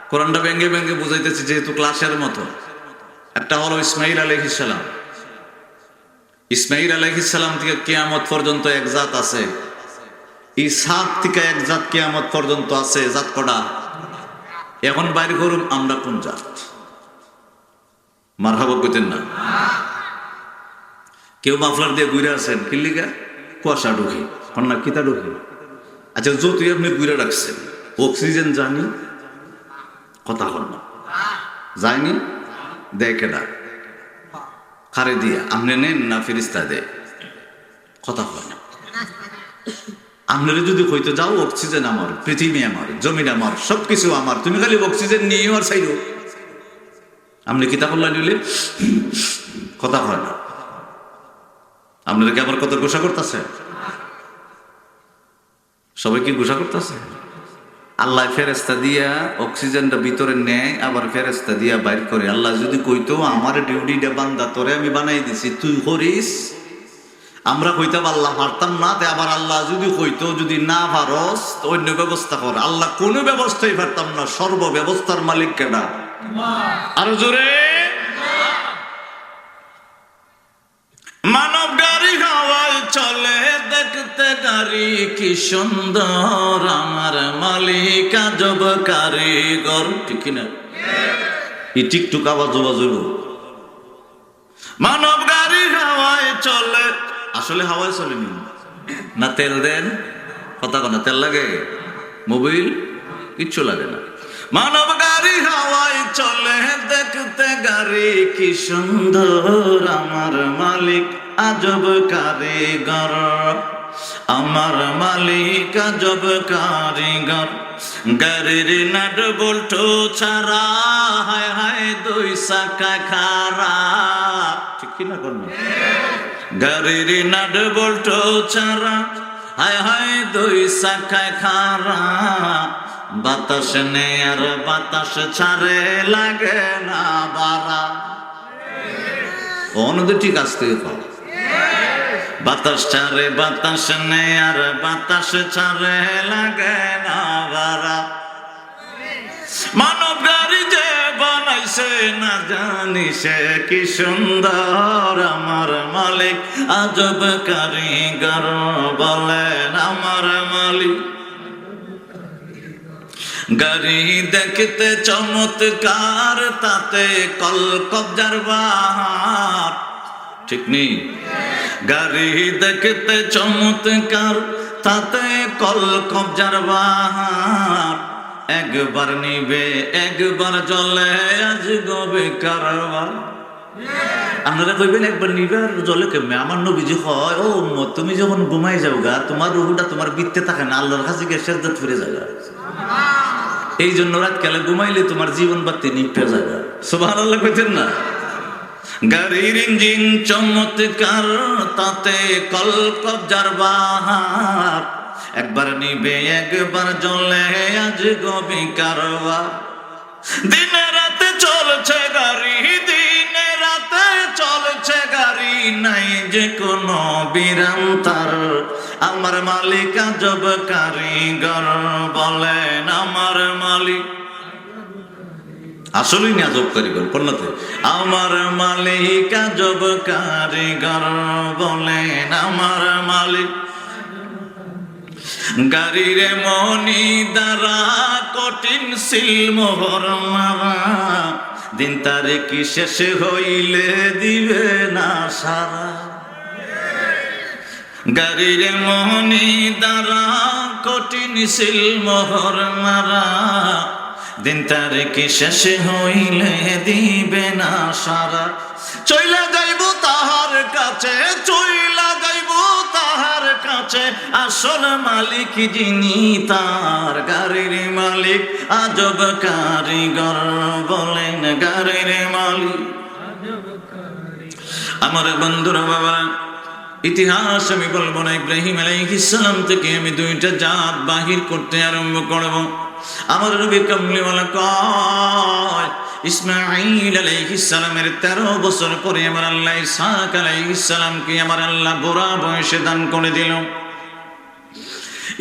কোরআনটা ভেঙ্গে ভেঙ্গে বুঝাইতেছি যেহেতু ক্লাসের মতো একটা হলো ইসমাঈল আলাইহিস সালাম ইসমাঈল আলাইহিস সালাম থেকে কিয়ামত পর্যন্ত এক জাত আছে ইসহাক থেকে এক জাত কিয়ামত পর্যন্ত আছে জাত কটা এখন বাইর করুন আমরা কোন জাত মারহাবা কইতেন না কেউ মাফলার দিয়ে ঘুরে আছেন কি লিগা কুয়াশা ঢুকি কন্যা কিতা ঢুকি আচ্ছা যতই আপনি ঘুরে রাখছেন অক্সিজেন জানি কথা হল না যায়নি দেখে না খারে দিয়া আপনি নেন না ফেরেশতা দেয় কথা হয় না আপনারা যদি কইতো যাও অক্সিজেন আমার পৃথিবী আমার জমিন আমার সবকিছু আমার তুমি খালি অক্সিজেন নিয়ে আর চাইল আপনি কিতা করলেন নিলে কথা হয় না আপনারা কি আবার কত গোসা করতেছে সবাই কি গোসা করতেছে আল্লাহ ফেরেশতা দিয়া অক্সিজেনটা ভিতরে নেয় আবার ফেরেশতা দিয়া বাইর করে আল্লাহ যদি কইতো আমার ডিউটিটা বান্দা তোরে আমি বানাই দিছি তুই করিস আমরা কইতাম আল্লাহ পারতাম না তাই আবার আল্লাহ যদি কইতো যদি না পারস তো অন্য ব্যবস্থা কর আল্লাহ কোনো ব্যবস্থাই পারতাম না সর্ব ব্যবস্থার মালিক কেডা আর জোরে মানব গাড়ি হাওয়ায় চলে দেখতে গাড়ি কি সুন্দর আমার মালিক আজব কারিগর ঠিক না এই টিকটুক আওয়াজ বাজলো মানব গাড়ি হাওয়ায় চলে আসলে হাওয়ায় চলেনি না তেল দেন কথা কথা তেল লাগে মোবিল কিচ্ছু লাগে না মানব গাড়ি হাওয়ায় চলে দেখতে গাড়ি কি সুন্দর আমার মালিক আজব কারিগর আমার মালিক আজব কারিগর গাড়ির নাট বল্টু ছাড়া হায় হায় দুই চাকা খারা ঠিক কিনা করবেন গাড়ির নাট বল্টু ছাড়া হায় হায় দুই চাকা খারা বাতাস নে আর বাতাস ছাড়ে লাগে না বারা অন্যদের ঠিক আসতে বাতাস ছাড়ে বাতাস নে আর বাতাস ছাড়ে লাগে না বারা মানব গাড়ি যে বানাইছে না জানি সে কি সুন্দর আমার মালিক আজব কারিগর বলেন আমার মালিক গাড়ি দেখতে চমৎকার তাতে কল কবজার বাহার ঠিক নেই গাড়ি দেখতে চমৎকার তাতে কল কবজার বাহার একবার নিবে একবার জলে আজ গবে কারবার আপনারা কইবেন একবার নিবে আর জলে কেমনে আমার নবীজি হয় ও তুমি যখন ঘুমাই যাও গা তোমার রুহুটা তোমার বিত্তে থাকে না আল্লাহর কাছে গিয়ে সেজদাত ফিরে যায় এই জন্য রাত কালে ঘুমাইলে তোমার জীবন বাতি নিপে যায় সুবহানাল্লাহ কইতেন না গাড়ির ইঞ্জিন চমৎকার, তাতে কলকবজার বাহার, একবার নিবে একবার জ্বলে আজ গবি কারবার। দিনে রাতে চলছে গাড়ি, দিনে রাতে চলছে গাড়ি, নাই যে কোনো বিরাম তার। আমার মালিক আজব কারিগর, বলেন আমার মালিক আসলেই না আজব কারিগর। পড়নাতে আমার মালিক আজব কারিগর, বলেন আমার মালিক। গাড়ির মনি দ্বারা কঠিন সিলমোহর মারা, দিন তারিখ শেষ হইলে দিবে না সারা। গাড়ির মনি দ্বারা কঠিন সিলমোহর মারা, দিন তারিখ শেষ হইলে দিবে না সারা। চইলা যাইব তাহার কাছে, চইলা যাইব তাহার কাছে, আসল মালিক যিনি তার। গাড়ির মালিক আজব কারিগর, বলেন গাড়ির মালিক। আমার বন্ধুরা বাবা, ইতিহাস আমি বলবো না। ইব্রাহিম আলাইহিস সালাম থেকে আমি দুইটা জাত বাহির করতে আরম্ভ করব। আমার নবী কামলিওয়ালা কয়, ইসমাঈল আলাইহিস সালামের 13 বছর পরে আমার আল্লাহ ইসহাক আলাইহিস সালামকে আমার আল্লাহ বুড়া বয়সে দান করে দিল।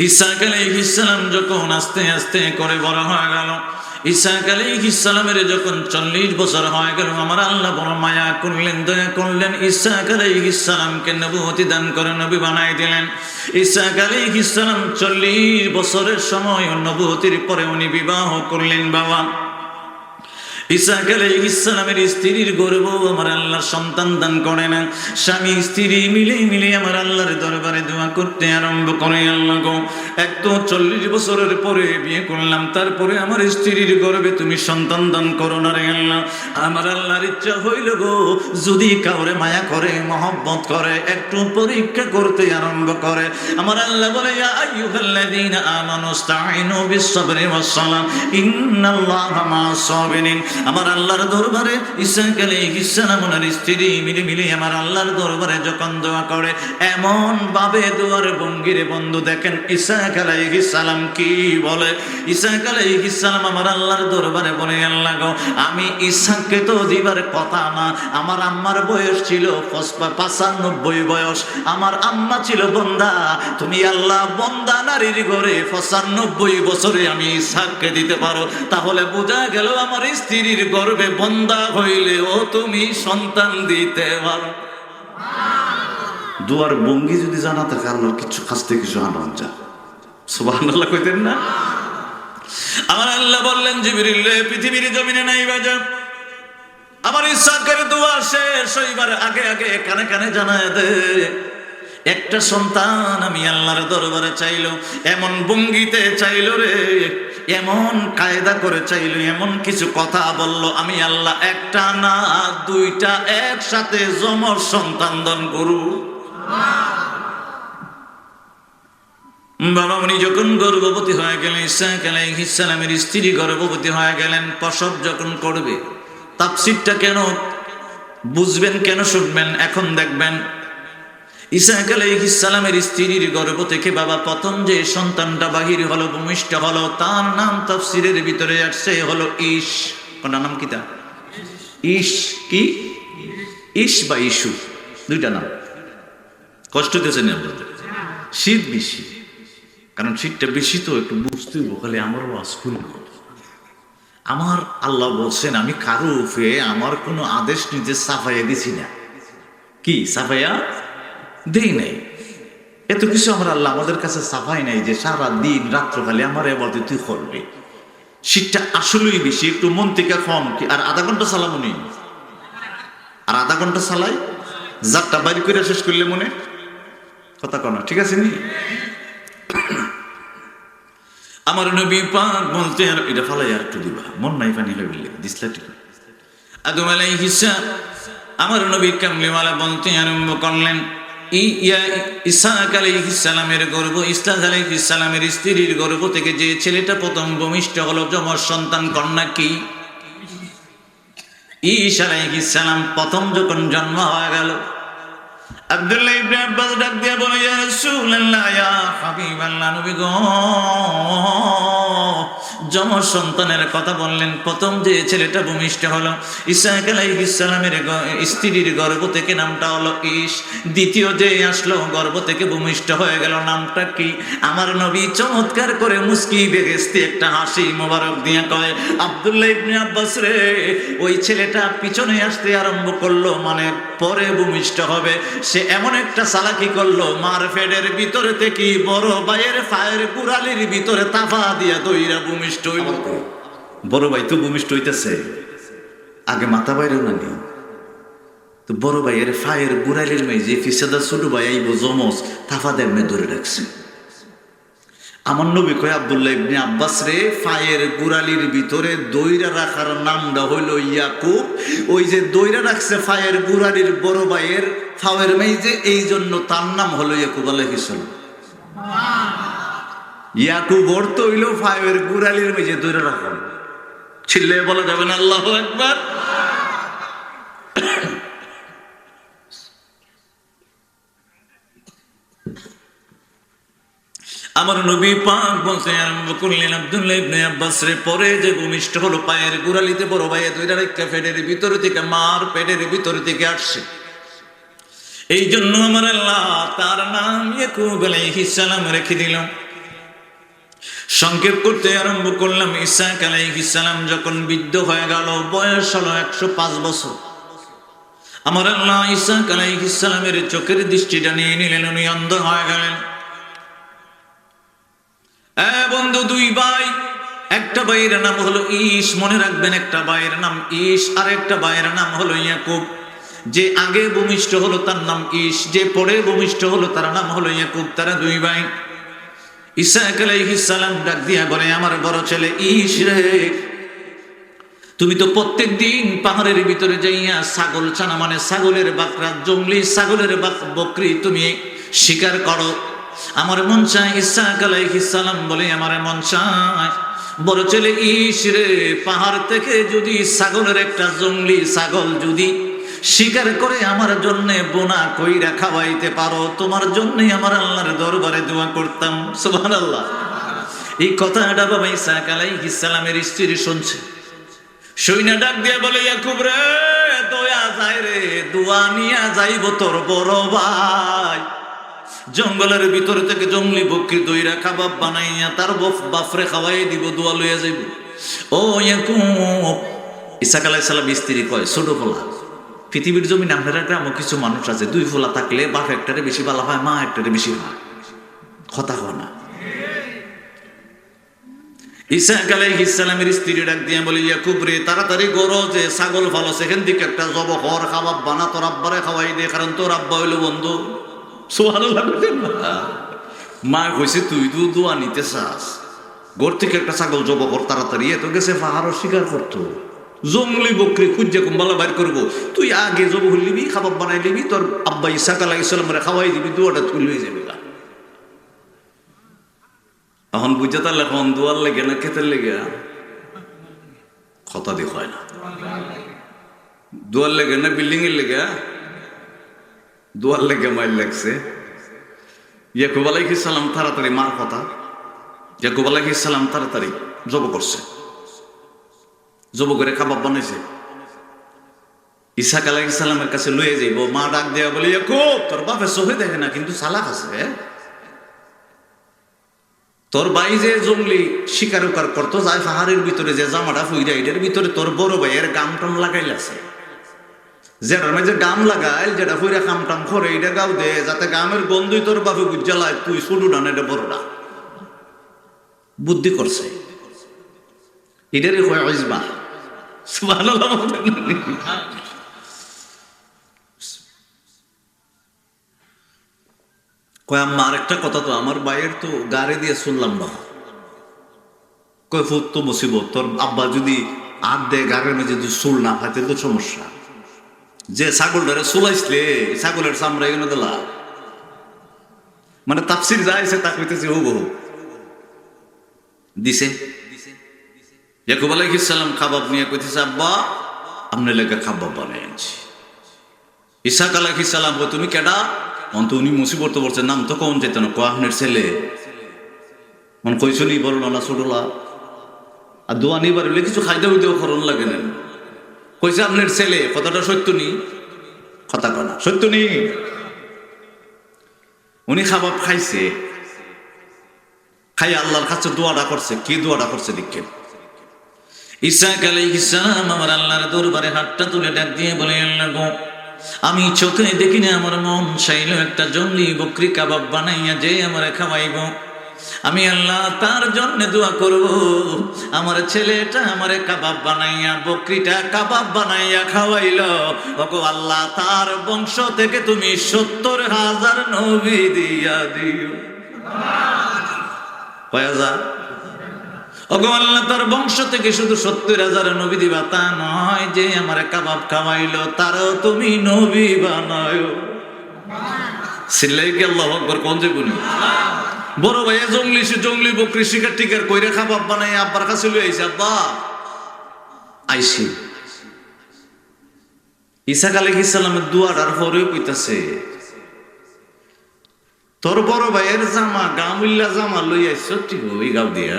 ইসহাক আলাইহিস সালাম যখন আস্তে আস্তে করে বড় হয়ে গেল, ইসহাক আলাইহিস সালামের যখন 40 বছর হয়ে গেল, আমার আল্লাহ বড় মায়া করলেন, দয়া করলেন, ইসহাক আলাইহিস সালামকে নবুয়তি দান করে নবী বানাই দিলেন। ইসহাক আলাইহিস সালাম 40 বছরের সময় নবুয়তির পরে উনি বিবাহ করলেন। বাবা, ইসহাক আলাইহিস সালামের স্ত্রীর গর্ভ আমার আল্লাহর সন্তান দান করে না। স্বামী স্ত্রী মিলে মিলে আমার আল্লাহর দরবারে দোয়া করতে আরম্ভ করে, আল্লাহ গো, এক তো 40 বছরের পরে বিয়ে করলাম, তারপরে আমার স্ত্রীর গর্ভে তুমি সন্তান দান করো না রে আল্লাহ। আমার আল্লাহর ইচ্ছা হইল গো, যদি কাউরে মায়া করে মহব্বত করে একটু পরীক্ষা করতে আরম্ভ করে। আমার আল্লাহ বলে, ইয়া আইয়ুহাল্লাযীনা আমানু ইসতাঈনু বিস-সাবরি ওয়াস-সালাহ ইন্নাল্লাহা মা'আস সাবিরিন। আমার আল্লাহর দরবারে ইসহাক আলাইহিস সালাম ওনার স্ত্রী মিলে মিলে আমার আল্লাহর দরবারে যখন দোয়া করে, এমন ভাবে দোয়ার ভঙ্গিরে বন্ধু দেখেন ইসহাক আলাইহিস সালাম কি বলে। ইসহাক আলাইহিস সালাম আমার আল্লাহর দরবারে বলে, আল্লাহ গো, আমি ইসহাককে তো দিবার কথা না। আমার আম্মার বয়স ছিল 95 বয়স, আমার আম্মা ছিল বন্দা। তুমি আল্লাহ বন্দা নারীর ঘরে 95 বছরে আমি ইসহাককে দিতে পারো, তাহলে বোঝা গেল আমার স্ত্রীর গর্ভে বন্দা হইলে ও তুমি সন্তান দিতে পারো। দুয়ার ভঙ্গি যদি জানা থাকে আল্লাহর কিছু কাছতে কিছু আনন্দ যা। সুবহানাল্লাহ কইতেন না? আমার আল্লাহ বললেন, জিবরিল রে, পৃথিবীর জমিনে নাই বাজা, আমার ইসহাকের দোয়া শেষ হইবার আগে আগে কানে কানে জানায় দে, একটা সন্তান আমি আল্লাহর দরবারে চাইলো। এমন ভঙ্গিতে চাইলো রে, এমন কায়দা করে চাইলো, এমন কিছু কথা বললো, আমি আল্লাহ একটা না দুইটা একসাথে যমজ সন্তান দান করু। বাবা, উনি যখন গর্ভবতী হয়ে গেলেন, ইসহাক আলাইহিস সালামের স্ত্রী গর্ভবতী হয়ে গেলেন, প্রসব যখন করবে, তাফসীরটা কেন বুঝবেন, কেন শুনবেন এখন দেখবেন। ইসহাক আলাইহিস সালামের স্ত্রীর গর্ভ থেকে বাবা প্রথম যে সন্তানটা বাহির হলো, ভূমিষ্ঠ হলো, তার নাম তাফসীরের ভিতরে আসছে হলো ঈশ। কোনটা নাম কিতা? ঈশ। কি ঈশ বা ইস্যু, দুইটা নাম। কষ্ট দিয়েছে না আপনাদের? শীত বেশি, কারণ শীতটা বেশি তো একটু বুঝতে বলে আমারও আজকুল। আমার আল্লাহ বলছেন, আমি কারো উপরে আমার কোনো আদেশ নিজে সাফাইয়া দিছি না। কি সাফাইয়া দেই নাই, এত কিছু আমার আল্লাহ আমাদের কাছে সাফাই নাই যে সারা দিন রাত্র খালি আমার এবারে তুই করবি। শীতটা আসলেই বেশি, একটু মন থেকে কম। কি আর আধা ঘন্টা চালাবো নি? আর আধা ঘন্টা চালাই, যারটা বাইর করে শেষ করলে মনে কথা কনা, ঠিক আছে নি? আমার নবী পাক বলতে, আর এটা ফালাই আর একটু দিবা, মন নাই পানি হইলে দিসলা ঠিক। আদম আলাইহিস সালাম আমার নবী কামলিওয়ালা বলতে আরম্ভ করলেন, ইসহাক আলাইহিস সালামের গর্ভ, ইসহাক আলাইহিস সালামের স্ত্রীর গর্ভ থেকে যে ছেলেটা প্রথম ভূমিষ্ঠ হলো, যমজ সন্তান কন্যা কি? ঈসা আলাইহিস সালাম প্রথম যখন জন্ম হয়ে গেল, আব্দুল্লাহ ইবনে আব্বাস ডাক দিয়ে বলে, ইয়া রাসূলুল্লাহ, ইয়া হাবিবাল্লাহ, নবী গো, যমজ সন্তানের কথা বললেন। প্রথম যে ছেলেটা ভূমিষ্ঠ হলো, ইসহাক আলাইহিস সালামের স্ত্রীর গর্ভ থেকে নামটা হলো ঈশ। দ্বিতীয় যে আসলো গর্ভ থেকে ভূমিষ্ঠ হয়ে গেল, নামটা কি? আমার নবী চমৎকার করে মুস্কি বেহেশতি একটা হাসি মোবারক দিয়ে কয়, আব্দুল্লাহ ইবনে আব্বাস রে, ওই ছেলেটা পিছনে আসতে আরম্ভ করলো, মানে পরে ভূমিষ্ঠ হবে। সে এমন একটা চালাকি করলো, মার পেটের ভিতরে থেকে বড় ভাইয়ের পায়ের কুড়ালির ভিতরে তাফা দিয়া দইরা ভূমিষ্ঠ হইল। বড় ভাই তো ভূমিষ্ঠ হইতেছে, আগে মাথা বাইরেও না নেই তো বড় ভাইয়ের পায়ের কুড়ালির মেয়ে ফিসাদা ছোট ভাই আইব জমজ, তাফা দেমে ধরে রাখছে। আমার নবী কয়, আব্দুল্লাহ ইবনে আব্বাস রে, পায়ের গুড়ালির ভিতরে দইরা রাখার নামটা হইল ইয়াকুব। ওই যে দইরা রাখছে পায়ের গুড়ালির বড় ভাইয়ের ফাওয়ের মেয়ে, এই জন্য তার নাম হলো ইয়াকুব আলাইহিস সালাম। ইয়াকুব অর্থ হইল পায়ের গুড়ালির মেয়ে দইরা রাখা। ছিল্লে বলা যাবে না আল্লাহু আকবার। আমার নবী পাক বলতে আরম্ভ করলেন, আব্দুল্লাহ ইবনে আব্বাস রে, পরে যে ভূমিষ্ঠ হলো পায়ের গোড়ালিতে বড় ভাইয়ে দুইটা রেখা পেটের ভিতর থেকে, মার পেটের ভিতর থেকে আসছে। এই জন্য আমার আল্লাহ তার নাম ইয়াকুব আলাইহিস সালাম রেখে দিল। সংক্ষেপ করতে আরম্ভ করলাম, ইসহাক আলাইহিস সালাম যখন বৃদ্ধ হয়ে গেল, বয়স হলো 105 বছর, আমার আল্লাহ ইসহাক আলাইহিস সালামের চোখের দৃষ্টিটা নিয়ে নিলেন, উনি অন্ধ হয়ে গেলেন। বন্ধু, দুই ভাই, একটা ভাইয়ের নাম হলো ঈশ, মনে রাখবেন, একটা ভাইয়ের নাম ঈশ আর একটা ভাইয়ের নাম হলো ইয়াকুব। যে আগে ভূমিষ্ঠ হলো তার নাম ঈশ, যে পরে ভূমিষ্ঠ হলো তার নাম হলো ইয়াকুব। তারা দুই ভাই। ইসহাক আলাইহিস সালাম ডাক দিয়া বলে, আমার বড় ছেলে ঈশ রে, তুমি তো প্রত্যেক দিন পাহাড়ের ভিতরে যাইয়া ছাগল ছানা, মানে ছাগলের বাকরা, জঙ্গলি ছাগলের বকরি তুমি শিকার করো। আমার মন চায়, ইসহাক আলাইহিস সালাম বলে, আমার মন চায় বড় ছেলে ঈশ রে, পাহাড় থেকে যদি ছাগলের একটা জঙ্গলি ছাগল যদি শিকার করে আমার জন্য বোনা কইরা খাওয়াইতে পারো, তোমার জন্যই আমার আল্লাহর দরবারে দোয়া করতাম। সুবহানাল্লাহ। এই কথাটা বাবা ইসহাক আলাইহিস সালামের স্ত্রী শুনছে, শুইনা ডাক দিয়ে বলে, ইয়াকুব রে, দয়া যায় রে, দোয়া নিয়া যাইব তোর বড় ভাই। জঙ্গলের ভিতর থেকে জঙ্গলি বকরি দইরা কাবাব বানাইয়া তার বাফরে খাওয়াই দিব, দোয়া লইয়া যাইব। ও ইয়াকুব, ইসহাক আলাইহিস সালাম স্ত্রী কয়, ছোট পোলা, পৃথিবীর জমিন আপনারা গ্রামও কিছু মানুষ আছে, দুই ফোলা থাকলে বাপ একটারে বেশি ভালো হয়, মা একটারে বেশি হয়, কথা হয় না। ইসহাক আলাইহিস সালামের স্ত্রী ডাক দিয়ে বলে, ইয়াকুব রে, তাড়াতাড়ি গরো যে ছাগল ফালো, সেখান থেকে একটা জব হর খাবাব বানা, তোর আব্বারে খাওয়াই দে, কারণ তোর আব্বা হইল বন্ধু। সুবহানাল্লাহ। মা কইছে, তুই তো দোয়া নিতে চাস, ঘর থেকে একটা ছাগল জব কর তাড়াতাড়ি। এত গেছে পাহাড়ও শিকার করতো, জঙ্গলি বকরি খুঁজে কুম্বালা বাইর করবো, তুই আগে জব হইলিবি, খাবাব বানাই লিবি, তোর আব্বা ইসহাক আলাইহিস সালামরে খাওয়াই দিবি, দোয়াটা তুই লই যাবি। এখন বুঝে তার লেখন দোয়ার লেগে না খেতের লেগে, কথা দিয়ে হয় না। দোয়ার লেগে না বিল্ডিং এর লেগে, দোয়ার লেগে মাইল লাগছে। ইয়াকুব আলাইহিস সালাম তাড়াতাড়ি, মার কথা, ইয়াকুব আলাইহিস সালাম তাড়াতাড়ি জব করছে, জব করে কাবাব বানাইছে, ইসহাক আলাইহিস সালামের কাছে লয়ে যাইব। মা ডাক দেয়া বলে, ইয়াকুব, তোর বাপে চোখে দেখে না, কিন্তু চালাক আছে। তোর ভাই যে জঙ্গলি শিকার উকার করতো, যায় পাহাড়ের ভিতরে যে জামাটা ফুইরা, এটার ভিতরে তোর বড় ভাইয়ের গাম টাম লাগাইল আছে, যেটার মাঝে গাম লাগাইল, যেটা ফুইরা কাম টাম করে, এটা গাও দে, যাতে গামের গন্ধই তোর বাপে বুঝালায়, তুই ছোটো ডান, এটা বড়টা বুদ্ধি করছে, এটারই হয় ইজবা। সুবহানাল্লাহ। কয়, আম্মা আরেকটা কথা, তো আমার ভাইয়ের তো গাড়ি দিয়ে শুনলাম না। কয়, ফুট তো মুসিবত, তোর আব্বা যদি হাত দেয় গাড়ির মধ্যে যদি চুল না হয়, তো সমস্যা। যে ছাগলটারে চুলাইছিলে, ছাগলের চামড়া এগুলো দিলা, মানে তাফসির যাইছে তা কইতেছে, ও বহু দিছে। ইয়াকুব আলাইহিস সালাম খাবাব নিয়ে কইতেছে, আব্বা আপনার লেগে খাবার বানিয়েছি। ইসাক আলাইহিস সালাম কই তুমি কেডা? অন্ত উনি মুসিবত পড়ছে, নাম তো কোন যেত না, কয় আপনার ছেলে। মন কইসনি বড় না ছোটলা, আর দোয়া নিবার হলে কিছু খাইতে হইতেও খরণ লাগে না। কইছে আপনার ছেলে, কথাটা সত্য নি? কথা কনা সত্য নি? উনি খাবার খাইছে, খাই আল্লাহর কাছে দোয়াটা করছে। কি দোয়াটা করছে দেখেন। ইসাক আলাইহিস সালাম আমার আল্লাহর দরবারে হাতটা তুলে ডাক দিয়ে বলে, আল্লাহ গো, আমি চোখে দেখি না, আমার মন চাইল একটা জঙ্গলি বকরি কাবাব বানাইয়া যে আমারে খাওয়াইব। আমি আল্লাহ তার জন্য দোয়া করব, আমার ছেলেটা আমারে কাবাব বানাইয়া, বকরিটা কাবাব বানাইয়া খাওয়াইল। ওগো আল্লাহ, তার বংশ থেকে তুমি 70,000 নবী দিয়া দিও। কয় হাজার? ওগো আল্লাহ, তার বংশ থেকে শুধু 70,000 নবী দিবা তা নয়, যে আমার কাবাব খাওয়াইলো তারও তুমি নবী বানায়ো। সিল্লাই কি আল্লাহু আকবার কোন যে বলি। বড় ভাই জঙ্গলি বকরি শিকার টিকার কইরা কাবাব বানাই আব্বার কাছে লই আইছে। আব্বা আইছি। ইসাক আলাইহিস সালামের দুয়াটার পরে কইতাছে, তোর বড় ভাইয়ের জামা গামুল্লা জামা লই আইছো ঠিক ওই গাও দিয়া,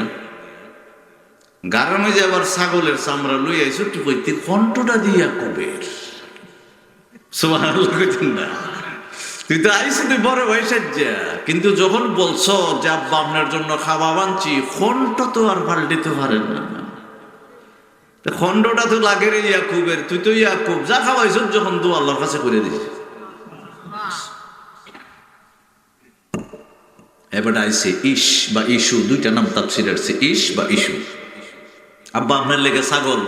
গারামে যে আবার ছাগলের চামড়া লই আইছো ঠিক কইতে কণ্ঠটা দিয়া কবের। সুবহানাল্লাহ কইতেন না? তুই তো আইসি, তুই বড় ভাই সাজ্জা, কিন্তু যখন বলছো যে আব্বা আপনার জন্য খাওয়া বানছি, খন্ড তো আর পাল্টিতে পারেন না। খন্ডটা তো লাগে রে ইয়াকুবের, তুই তো ইয়াকুব, যা খাওয়াইছ যখন দু আল্লাহর কাছে করে দিস। এবার আইসে ইস বা ইস্যু, দুইটা নাম তাফসীরে আছে, ইস বা ইস্যু। আব্বা আপনার লেগে ছাগল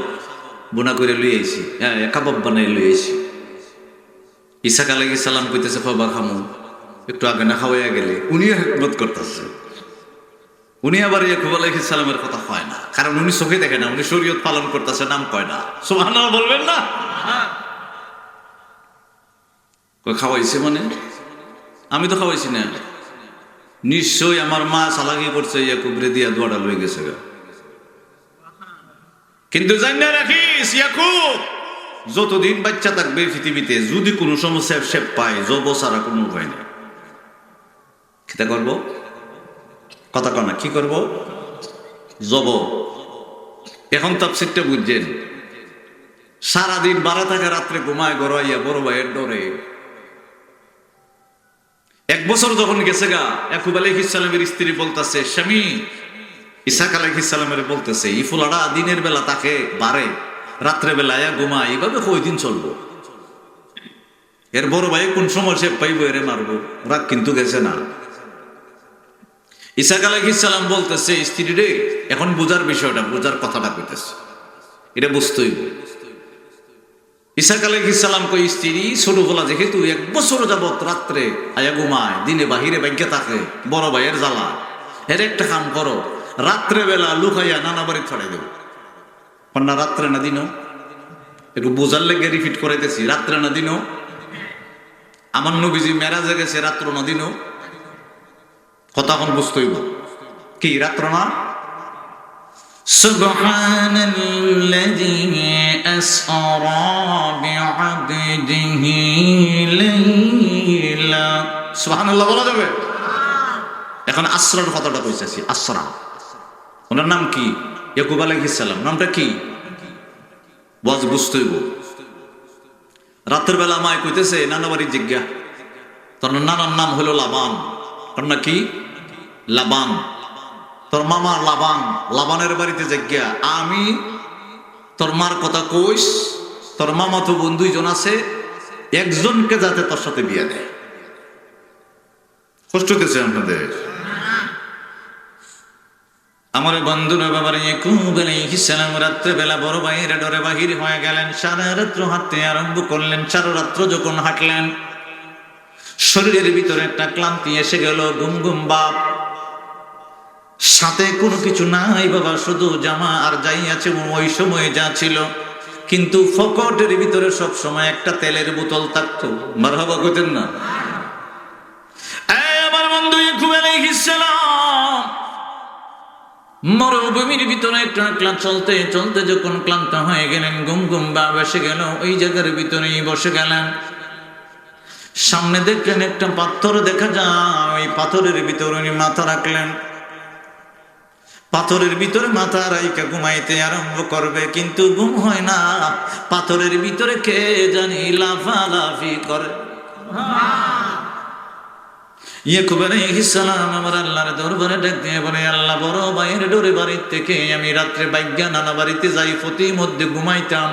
বোনা করে লই আইছি, হ্যাঁ কাবাব বানাই লই আইছি। ইসাক আলাইহিস সালাম কইতেছে, খাবা খামু, একটু আগে না খাওয়াইয়া গেলে। উনিও হিকমত করতেছে। উনি আবার ইয়াকুব আলাইহিস সালামের কথা হয় না, কারণ উনি চোখে দেখে না, উনি শরীয়ত পালন করতেছে, নাম কয় না। সুবহানাল্লাহ বলবেন না? কই খাওয়াইছে মানে? আমি তো খাওয়াইছি না। নিশ্চয়ই আমার মা চালাকি করছে, ইয়াকুবরে দিয়া দোয়াটা লই গেছে গা। কিন্তু জানিয়ে রাখিস, ইয়াকুব যতদিন বাচ্চা থাকবে পৃথিবীতে, যদি কোনো সমস্যা সে পায়, জব ছাড়া কোনো উপায় নেই। কিতা করবো? কথা কনা কি করব? জব। এখন তাফসীরটা বুঝছেন। সারাদিন বাড়া থাকে, রাত্রে ঘুমায় গড়াইয়া বড় ভাইয়ের ডরে। 1 বছর যখন গেছে গা, ইয়াকুব আলাইহিস সালামের স্ত্রী বলতেছে, স্বামী ইসাক আলাইহিস সালামের বলতেছে, এই ফুলাটা দিনের বেলা তাকে বাড়ে, রাত্রে বেলায় ঘুমায়, এইভাবে কয়দিন চলবো? এর বড় ভাই কোন সময় সে পাইব, এরে মারবো। রাগ কিন্তু গেছে না। ইসাক আলাইহিস সালাম বলতেছে স্ত্রী রে, এখন বুঝার বিষয়টা, বুঝার কথাটা কইতেছে, এটা বুঝতেই। ইসাক আলাইহিস সালাম কই, স্ত্রী ছোট বলা যেহেতু 1 বছর যাবত রাত্রে আয়া ঘুমায়, দিনে বাহিরে ব্যাংকে থাকে, বড় ভাইয়ের জ্বালা, এর একটা কাম করো, রাত্রে বেলা লুকাইয়া নানা বাড়ি ছড়াই দেব। না রাত্রে না দিনও, একটু বোঝার লেগে রিপিট করাইতেছি, রাত্রে না দিনও। আমার নবীজি মেরাজে গেছে, রাত্র না দিনও। কথা এখন বুঝতে হইব, কি রাত্র না? সুবহানাল্লাযী আসরা বিআবদিহি লাইলা। সুবহানাল্লাহ বলা যাবে? এখন আসরার কথাটা কইতেছি। আসরা, ওনার নাম কি? ইয়াকুব আলাইহিস সালাম। নামটা কি? ওয়াজ বুঝতে হইব। রাতের বেলা মায় কইতেছে, নানা বাড়ির জিজ্ঞা, তোর নানার নাম হলো লাবান। তোর না কি? লাবান। তোর মামা লাবান, লাবানের বাড়িতে জিজ্ঞা, আমি তোর মার কথা কইস, তোর মামা তো বোন 2 জন আছে, একজনকে যাতে তোর সাথে বিয়ে দেয়। কষ্ট হতেছে আপনাদের? আমার বন্ধুরা, বাবার ইয়াকুব আলাইহিস সালাম রাত্রে বেলা বড় ভাইয়ের ডরে বাহির হয়ে গেলেন। সারা রাত্র হাঁটতে আরম্ভ করলেন। সারা রাত্র যখন হাঁটলেন, শরীরের ভিতরে একটা ক্লান্তি এসে গেল, ঘুম ঘুম ভাব, সাথে কোনো কিছু নাই বাবা, শুধু জামা আর যাই আছে ওই সময় যা ছিল। কিন্তু পকেটের ভিতরে সব সময় একটা তেলের বোতল থাকতো। মারহাবা কইতেন না? আমার বন্ধু ইয়াকুব আলাইহিস সালাম মরুভূমির ভিতরে একলা চলতে চলতে যখন ক্লান্ত হয়ে গেলেন, ঘুম ঘুম ভাব এসে গেল, ওই জায়গার ভিতরেই বসে গেলেন। সামনে দেখলেন একটা পাথর দেখা যায়, ওই পাথরের ভিতরে উনি মাথা রাখলেন। পাথরের ভিতরে মাথা রাইকা ঘুমাইতে আরম্ভ করবে, কিন্তু ঘুম হয় না। পাথরের ভিতরে কে জানি লাফালাফি করে। ইয়াকুব আলাইহিস সালাম আমার আল্লাহর দরবারে ডাক দিয়ে বলে, আল্লাহ, বড় ভাইয়ের ডোরে বাড়ির থেকে আমি রাত্রে বাইজ্ঞা নানা বাড়িতে যাই, প্রতি মধ্যে ঘুমাইতাম।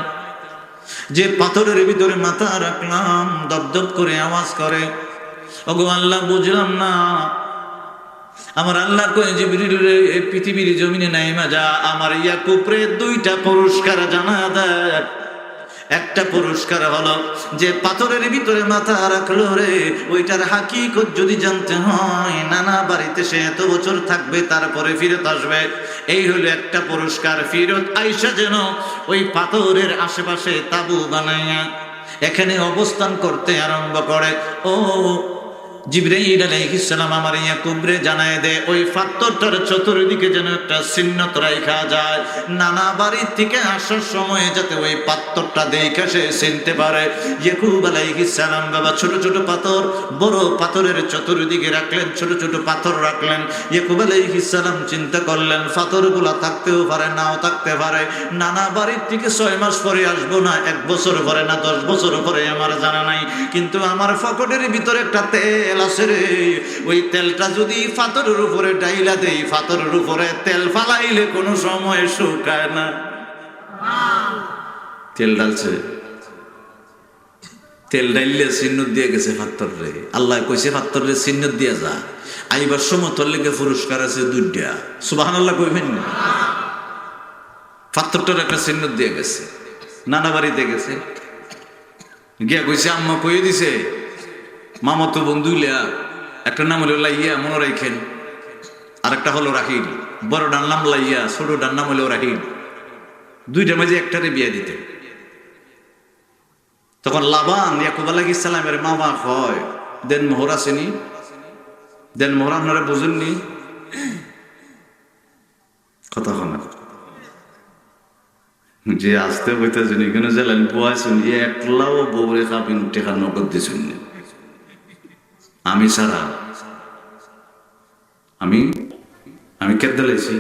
যে পাথরের ভিতরে মাথা রাখলাম দপদপ করে আওয়াজ করে। ওগো আল্লাহ, বুঝলাম না। আমার আল্লাহ কয়ে, জিবরিল রে, পৃথিবীর জমিনে নাইমা যা, আমার ইয়াকুব রে দুইটা পুরস্কার জানা দেয়। একটা পুরস্কার হলো, যে পাথরের ভিতরে মাথা রাখলো রে, ওইটার হাকিকত যদি জানতে হয়, নানা বাড়িতে সে এত বছর থাকবে, তারপরে ফিরত আসবে। এই হলো একটা পুরস্কার। ফিরত আইসা যেন ওই পাথরের আশেপাশে তাবু বানাইয়া এখানে অবস্থান করতে আরম্ভ করে। ও জিবরাইল আলাইহিস সালাম আমার ইয়াকুবরে জানায় দে, ওই পাথরটার চতুর্দিকে যেন একটা চিহ্নত রাখা যায়, নানা বাড়ির থেকে আসার সময় যাতে ওই পাথরটা দেখে সে চিনতে পারে। ইয়াকুব আলাইহিস সালাম বাবা ছোট ছোট পাথর, বড় পাথরের চতুর্দিকে রাখলেন, ছোট ছোট পাথর রাখলেন। ইয়াকুব আলাইহিস সালাম চিন্তা করলেন, পাথরগুলা থাকতেও পারে, নাও থাকতে পারে। নানা বাড়ির থেকে 6 মাস পরে আসবো না, 1 বছর পরে না, 10 বছর পরে, আমার জানা নাই, কিন্তু আমার পকেটের ভিতরে একটা তেল আছে রে, ওই তেলটা যদি পাথরের উপরে ডাইলা দেই, পাথরের উপরে তেল ফালাইলে কোনো সময় শুকায় না। তেল ডালছে, তেল ডাইলে চিহ্ন দিয়ে গেছে পাথর রে। আল্লাহ কইছে, পাথর রে চিহ্ন দিয়া যা, আইবার সময় তোর লেগে পুরস্কার আছে 2টা। সুবহানাল্লাহ কইবেন না? পাথরটার একটা চিহ্ন দিয়ে গেছে, নানা বাড়িতে গেছে, গিয়া কইছে, আম্মা কইয়ে দিছে মামাতো বন্ধু লিয়া, একটা নাম হলো লাইয়া, মনে রাখেন, আর একটা হলো রাহিল। বড়টার নাম লাইয়া, ছোটটার নাম হলো রাহিল। 2টার মাঝে একটারে বিয়া দিতে। তখন লাবান ইয়াকুব আলাইহিস সালামের মামা হয়, দেন মোহর আসেনি, দেন মোহর আপনারা বুঝেননি কথা হয় যে আসতে বইতেছেন এখানে জেলেন পোয়াছেন, একলাও বউরে খাবিন টেকা নগদ দিয়েছেন আমি সারা। আমি কেটে লাইছি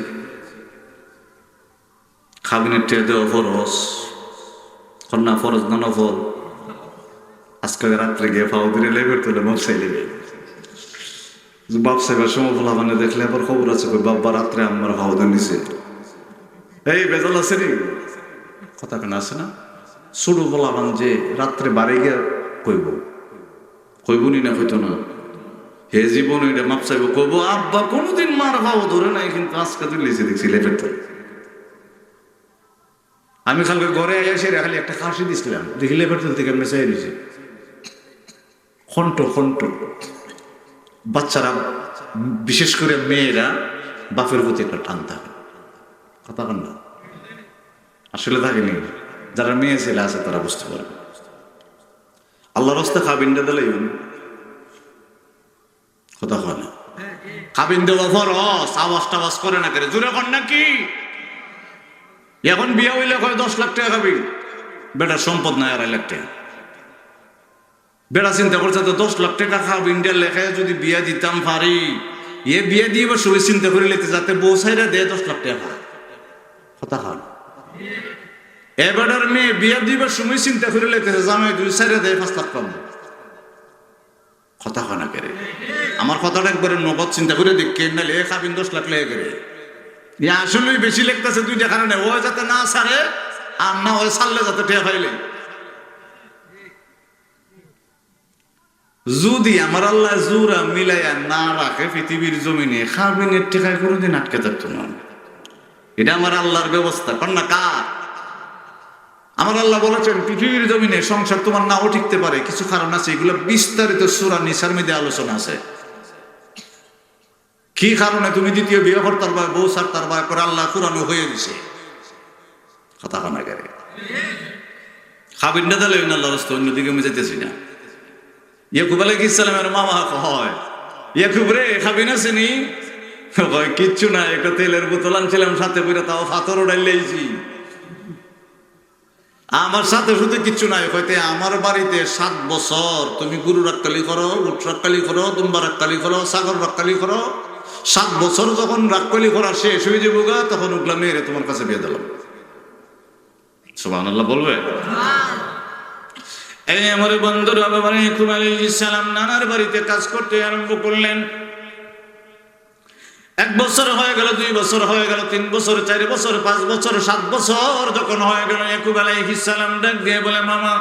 খাবিনের টেকা দেওয়া ফরজ, কন্যা ফরজ না নফল। আজকে রাত্রে গিয়ে ফাও দিলে লেবের তোলে ব্যবসায়ী লেবে, ব্যবসায়ীবার সময় বলা মানে দেখলে আবার খবর আছে, বাবা রাত্রে আমার ফাও দিয়ে নিছে, এই বেজাল আছে নি কথা কেন আছে না? ছোট বলাবান যে রাত্রে বাড়ি গিয়ে কইবনি না, কইতো না, হে জীবন ওইটা মাপ চাইব, কইব আব্বা কোনোদিন মার ভাও ধরে নাই, কিন্তু আজকে তুই লিখে দেখছি লেপের তোর। আমি কালকে ঘরে এসে খালি একটা কাশি দিছিলাম, দেখি লেপের তোর থেকে আমি চাই নিছি খন্ট। বাচ্চারা বিশেষ করে মেয়েরা বাপের প্রতি একটা টান থাকে, কথা কন না? আসলে থাকেনি, যারা মেয়ে ছেলে আছে তারা বুঝতে পারবে। আল্লাহর রাস্তা খাবিনটা দিলেই কথা হয় না। খাবিন দেওয়া ফরজ, আওয়াজ টাওয়াজ করে না, করে জোরে কর নাকি? এখন বিয়ে হইলে কয় 10 লাখ টাকা খাবি, বেটার সম্পদ নাই 2.5 লাখ টাকা। বেটা চিন্তা করছে তো 10 লাখ টাকা খাবিন দিয়ে লেখায় যদি বিয়ে দিতাম পারি, এ বিয়ে দিয়ে বা সবাই চিন্তা করে লেতে যাতে বউ সাইরা দেয় 10 লাখ টাকা কথা হয়। এবার মেয়ে বিয়ে দিবার সময় চিন্তা করে লেতেছে জামাই 2 সাইরা দেয় 5 লাখ কম কথা হয় না করে। আমার কথাটা একবারে নগদ চিন্তা করে দেখে না, লে খাবিন 10 লাখ লেগে করে আসলে বেশি লেগতেছে 2টা কারণে, ও যাতে না সারে আর না হয় সারলে যাতে টেয়া পাইলে। যদি আমার আল্লাহ জোরা মিলাইয়া না রাখে পৃথিবীর জমিনে, খাবিনের টেকায় কোনোদিন আটকে থাকতো না। এটা আমার আল্লাহর ব্যবস্থা, কন্যা কার? আমার আল্লাহ বলেছেন পৃথিবীর জমিনে সংসার তোমার নাও টিকতে পারে, কিছু কারণ আছে, এগুলো বিস্তারিত সূরা নিসার মধ্যে আলোচনা আছে। কি কারণে তুমি দ্বিতীয় বিয়ে করতে পারবা, বউ ছাড়তে পারবা করে আল্লাহ কোরআনে হয়ে দিছে কথা কানা করে। খাবিনটা দিলে আল্লাহ রাস্তা, অন্যদিকে আমি যেতেছি না। ইয়াকুব আলাইহিস সালামের মামা হয়, ইয়াকুব রে খাবিন আসেনি, কয় কিচ্ছু না, একটা তেলের বোতল আনছিলাম সাথে করে, তাও ফাতর উড়াইলেছি। আমার সাথে শুধু কিচ্ছু নাই, হয়তো আমার বাড়িতে 7 বছর তুমি গুরু রাক্কালি করো, উট রাক্কালি করো, দুম্বা রাক্কালি করো, সাগর রাক্কালি করো। 7 বছর যখন রাক্কালি করা শেষ হয়ে যাবো গা, তখন উগলা মেয়েরে তোমার কাছে বিয়ে দিলাম। সুবহানাল্লাহ বলবে? এই আমার বন্ধুরা, বাবা ইয়াকুব আলাইহিস সালাম নানার বাড়িতে কাজ করতে আরম্ভ করলেন। 1 বছর হয়ে গেল, 2 বছর হয়ে গেল, 3 বছর, 4 বছর, 5 বছর, 7 বছর যখন হয়ে গেল, ইয়াকুব আলাইহিস সালাম ডাক দিয়ে বলে, মামা,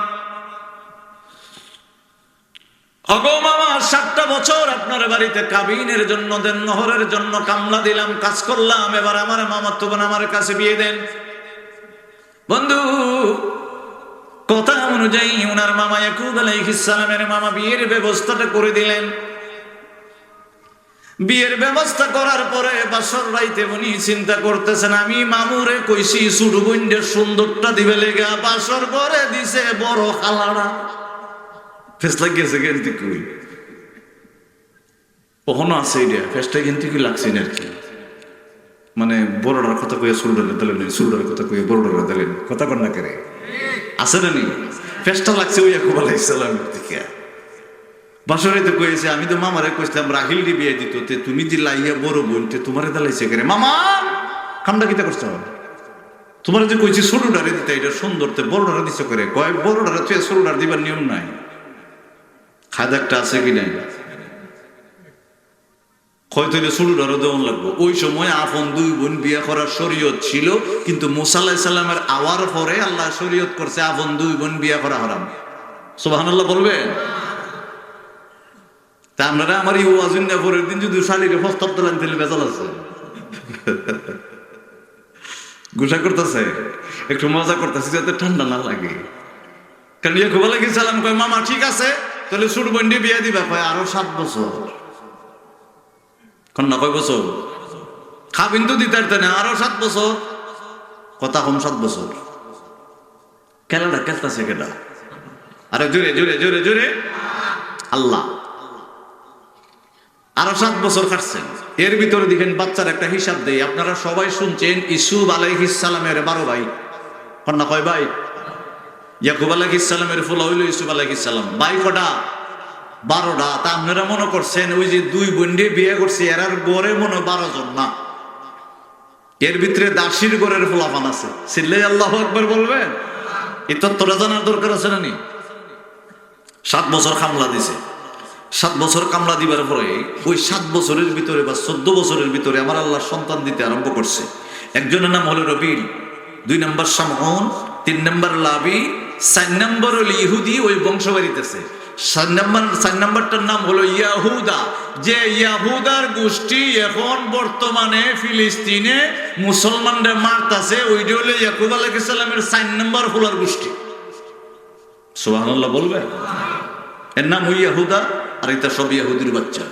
ওগো মামা, 7টা বছর আপনার বাড়িতে কাবিনের জন্য দেন, নহরের জন্য কামলা দিলাম, কাজ করলাম, এবার আমার মামাতো বোন আমার কাছে বিয়ে দেন। বন্ধু, কথা অনুযায়ী ওনার মামা ইয়াকুব আলাইহিস সালামের মামা বিয়ের ব্যবস্থাটা করে দিলেন। বিয়ের ব্যবস্থা করার পরে বাসর রাইতে উনি চিন্তা করতেছেন, আমি মামুরে কইছি ছোট বোনদের সুন্দরটা দিবে লেগা, বাসর করে দিছে বড় খালাড়া। ফেস লাগিয়েছে গেন্তি কই, কখনো আছে এটা ফেসটা গেন্তি কি লাগছে না আর কি, মানে বড়টার কথা কইয়া ছোটটারে দিলেন, ছোটটার কথা কইয়া বড়টারে দিলেন, কথা কর না করে আছে না নি? ফেসটা লাগছে ওই ইয়াকুব আলাইহিস সালামের দিকে। বাসরাইতে কইছে, আমি তো মামারে কইছিলাম রাহিল দি বিয়ে দিত, তে তুমি দিলা ইয়া বড় বোন, তে তোমারে দালাইছে করে। মামা কামটা কিতা করছ? তোমার যে কইছি ছোটটারে দিতে, এটা সুন্দর, তে বড়টারে দিছে করে। কয় বড়টারে তুই ছোটটার দিবার নিয়ম নাই, খাদ একটা আছে কি নাই? হয়তো ছোটটারও দেওয়ান লাগবো। ওই সময় আপন 2 বোন বিয়ে করার শরীয়ত ছিল, কিন্তু মুসা আলাইহিস সালামের আওয়ার পরে আল্লাহ শরীয়ত করছে আপন 2 বোন বিয়ে করা হারাম। সুবহানাল্লাহ বলবেন? তা আপনারা আমার এই ওয়াজিন না পরের দিন যদি শালিরে প্রস্তাব দিলেন, তাহলে বেজাল আছে। গুসা করতেছে, একটু মজা করতেছে যাতে ঠান্ডা না লাগে। কারণ ইয়াকুব আলাইহিস সালাম কয়, মামা ঠিক আছে, তাহলে ছোট বোন দিয়ে বিয়ে দিবা। কয় আরো 7 বছর। কন্যা কয় বছর? খাবিন তো দিতে না, আরো 7 বছর। কথা কম 7 বছর। খেলাটা খেলতেছে কেটা? আরে জোরে জোরে জোরে জোরে আল্লাহ। আরো 7 বছর কাটছেন। এর ভিতরে দেখেন বাচ্চার একটা হিসাব দেই, আপনারা সবাই শুনছেন ইসুফ আলাইহিস সালামের 12 ভাই। কন্যা কয় ভাই? ইয়াকুব আলাইহিস সালামের ফুলা হইল ইসুফ আলাইহিস সালাম। ভাই কটা? 12টা। তা আপনারা মনে করছেন ওই যে 2 বোন দিয়ে বিয়ে করছে, এরার গড়ে মনে 12 জন না, এর ভিতরে দাসীর গড়ের ফুলাফান আছে। সিল্লে আল্লাহু আকবার বলবেন? এই তত্ত্বটা জানার দরকার আছে না নি? 7 বছর কামলা দিছে। 7 বছর কামলা দিবার পরে ওই 7 বছরের ভিতরে বা 14 বছরের ভিতরে আমার আল্লাহ সন্তান দিতে আরম্ভ করছে। একজনের নাম হলো রবিল, 2 নম্বর শামউন, 3 নম্বর লাবি, 4 নম্বর হলো ইহুদি, ওই বংশ বাড়িতেছে। 4 নম্বরটার নাম হলো ইয়াহুদা, যে ইয়াহুদার গোষ্ঠী এখন বর্তমানে ফিলিস্তিনে মুসলমানরা মারতাছে, ওইটা হলো ইয়াকুব আলাইহিস সালামের 4 নম্বর ফুলার গোষ্ঠী। সুবহানাল্লাহ বলবে? এর নাম ইয়াহুদা, আর এটা সব ইহুদির বাচ্চা।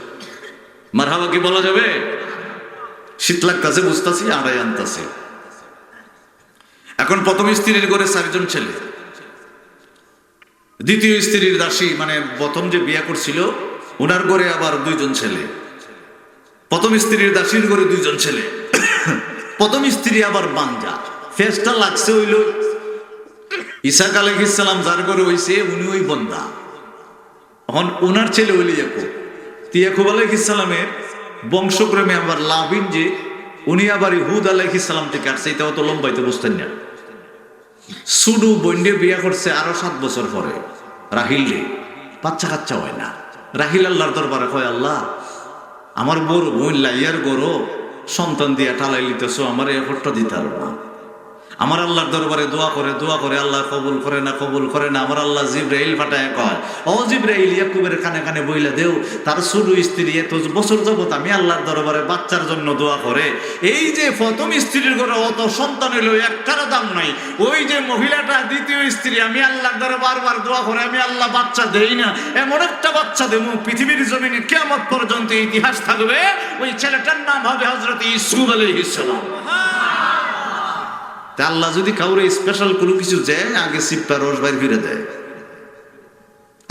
মারহাবা কি বলা যাবে? শীত লাগতাছে বুঝতাছি, আড়াই আনতাছে। এখন প্রথম স্ত্রীর ঘরে 4 জন ছেলে, দ্বিতীয় স্ত্রীর দাসী মানে প্রথম যে বিয়ে করছিল ওনার ঘরে আবার 2 জন ছেলে, প্রথম স্ত্রীর দাসীর ঘরে 2 জন ছেলে, প্রথম স্ত্রী আবার বাঞ্জা। ফেসটা লাগছে হইল ইসাক আলাইহিস সালাম যার ঘরে হইছে উনি ওই বন্দা। এখন ওনার ছেলে হইল ইয়াকুব। ইয়াকুব আলাইহিস সালামের বংশক্রমে আবার লাবিন, যে উনি আবার হুদ আলাইহিস সালাম থেকে আসছে, এটা অত লম্বাইতে বুঝতেন না। সুডু বন্ডে বিয়া করছে আরো 7 বছর পরে রাহিল রে, বাচ্চা কাচ্চা হয় না। রাহিল আল্লাহর দরবারে কয়, আল্লাহ আমার বড় বোন লাইয়ার গরো সন্তান দিয়া টালাই লিতেছো, আমার এফর্টটা দিতে পারবো না। আমার আল্লাহর দরবারে দোয়া করে আল্লাহ কবুল করে না। আমার আল্লাহ জিবরাইল ফাটায় কয়, ও জিবরাইল, ইয়াকুবের কানে কানে বইলা দেও, তার ছোট স্ত্রী এত বছর যাবত আমি আল্লাহর দরবারে বাচ্চার জন্য দোয়া করে, এই যে প্রথম স্ত্রীর ঘরে অত সন্তান হইলো, একটার দাম নাই। ওই যে মহিলাটা দ্বিতীয় স্ত্রী, আমি আল্লাহর দরবারে বারবার দোয়া করে আমি আল্লাহ বাচ্চা দেই না, এমন একটা বাচ্চা দেব পৃথিবীর জমিনে কিয়ামত পর্যন্ত ইতিহাস থাকবে, ওই ছেলেটার নাম হবে হযরত ইউসুফ আলাইহিস সালাম। আল্লাহ যদি কাউরে স্পেশাল কোনো কিছু দেয়, আগে সিপ্পা রস বাইর ফিরে দেয়,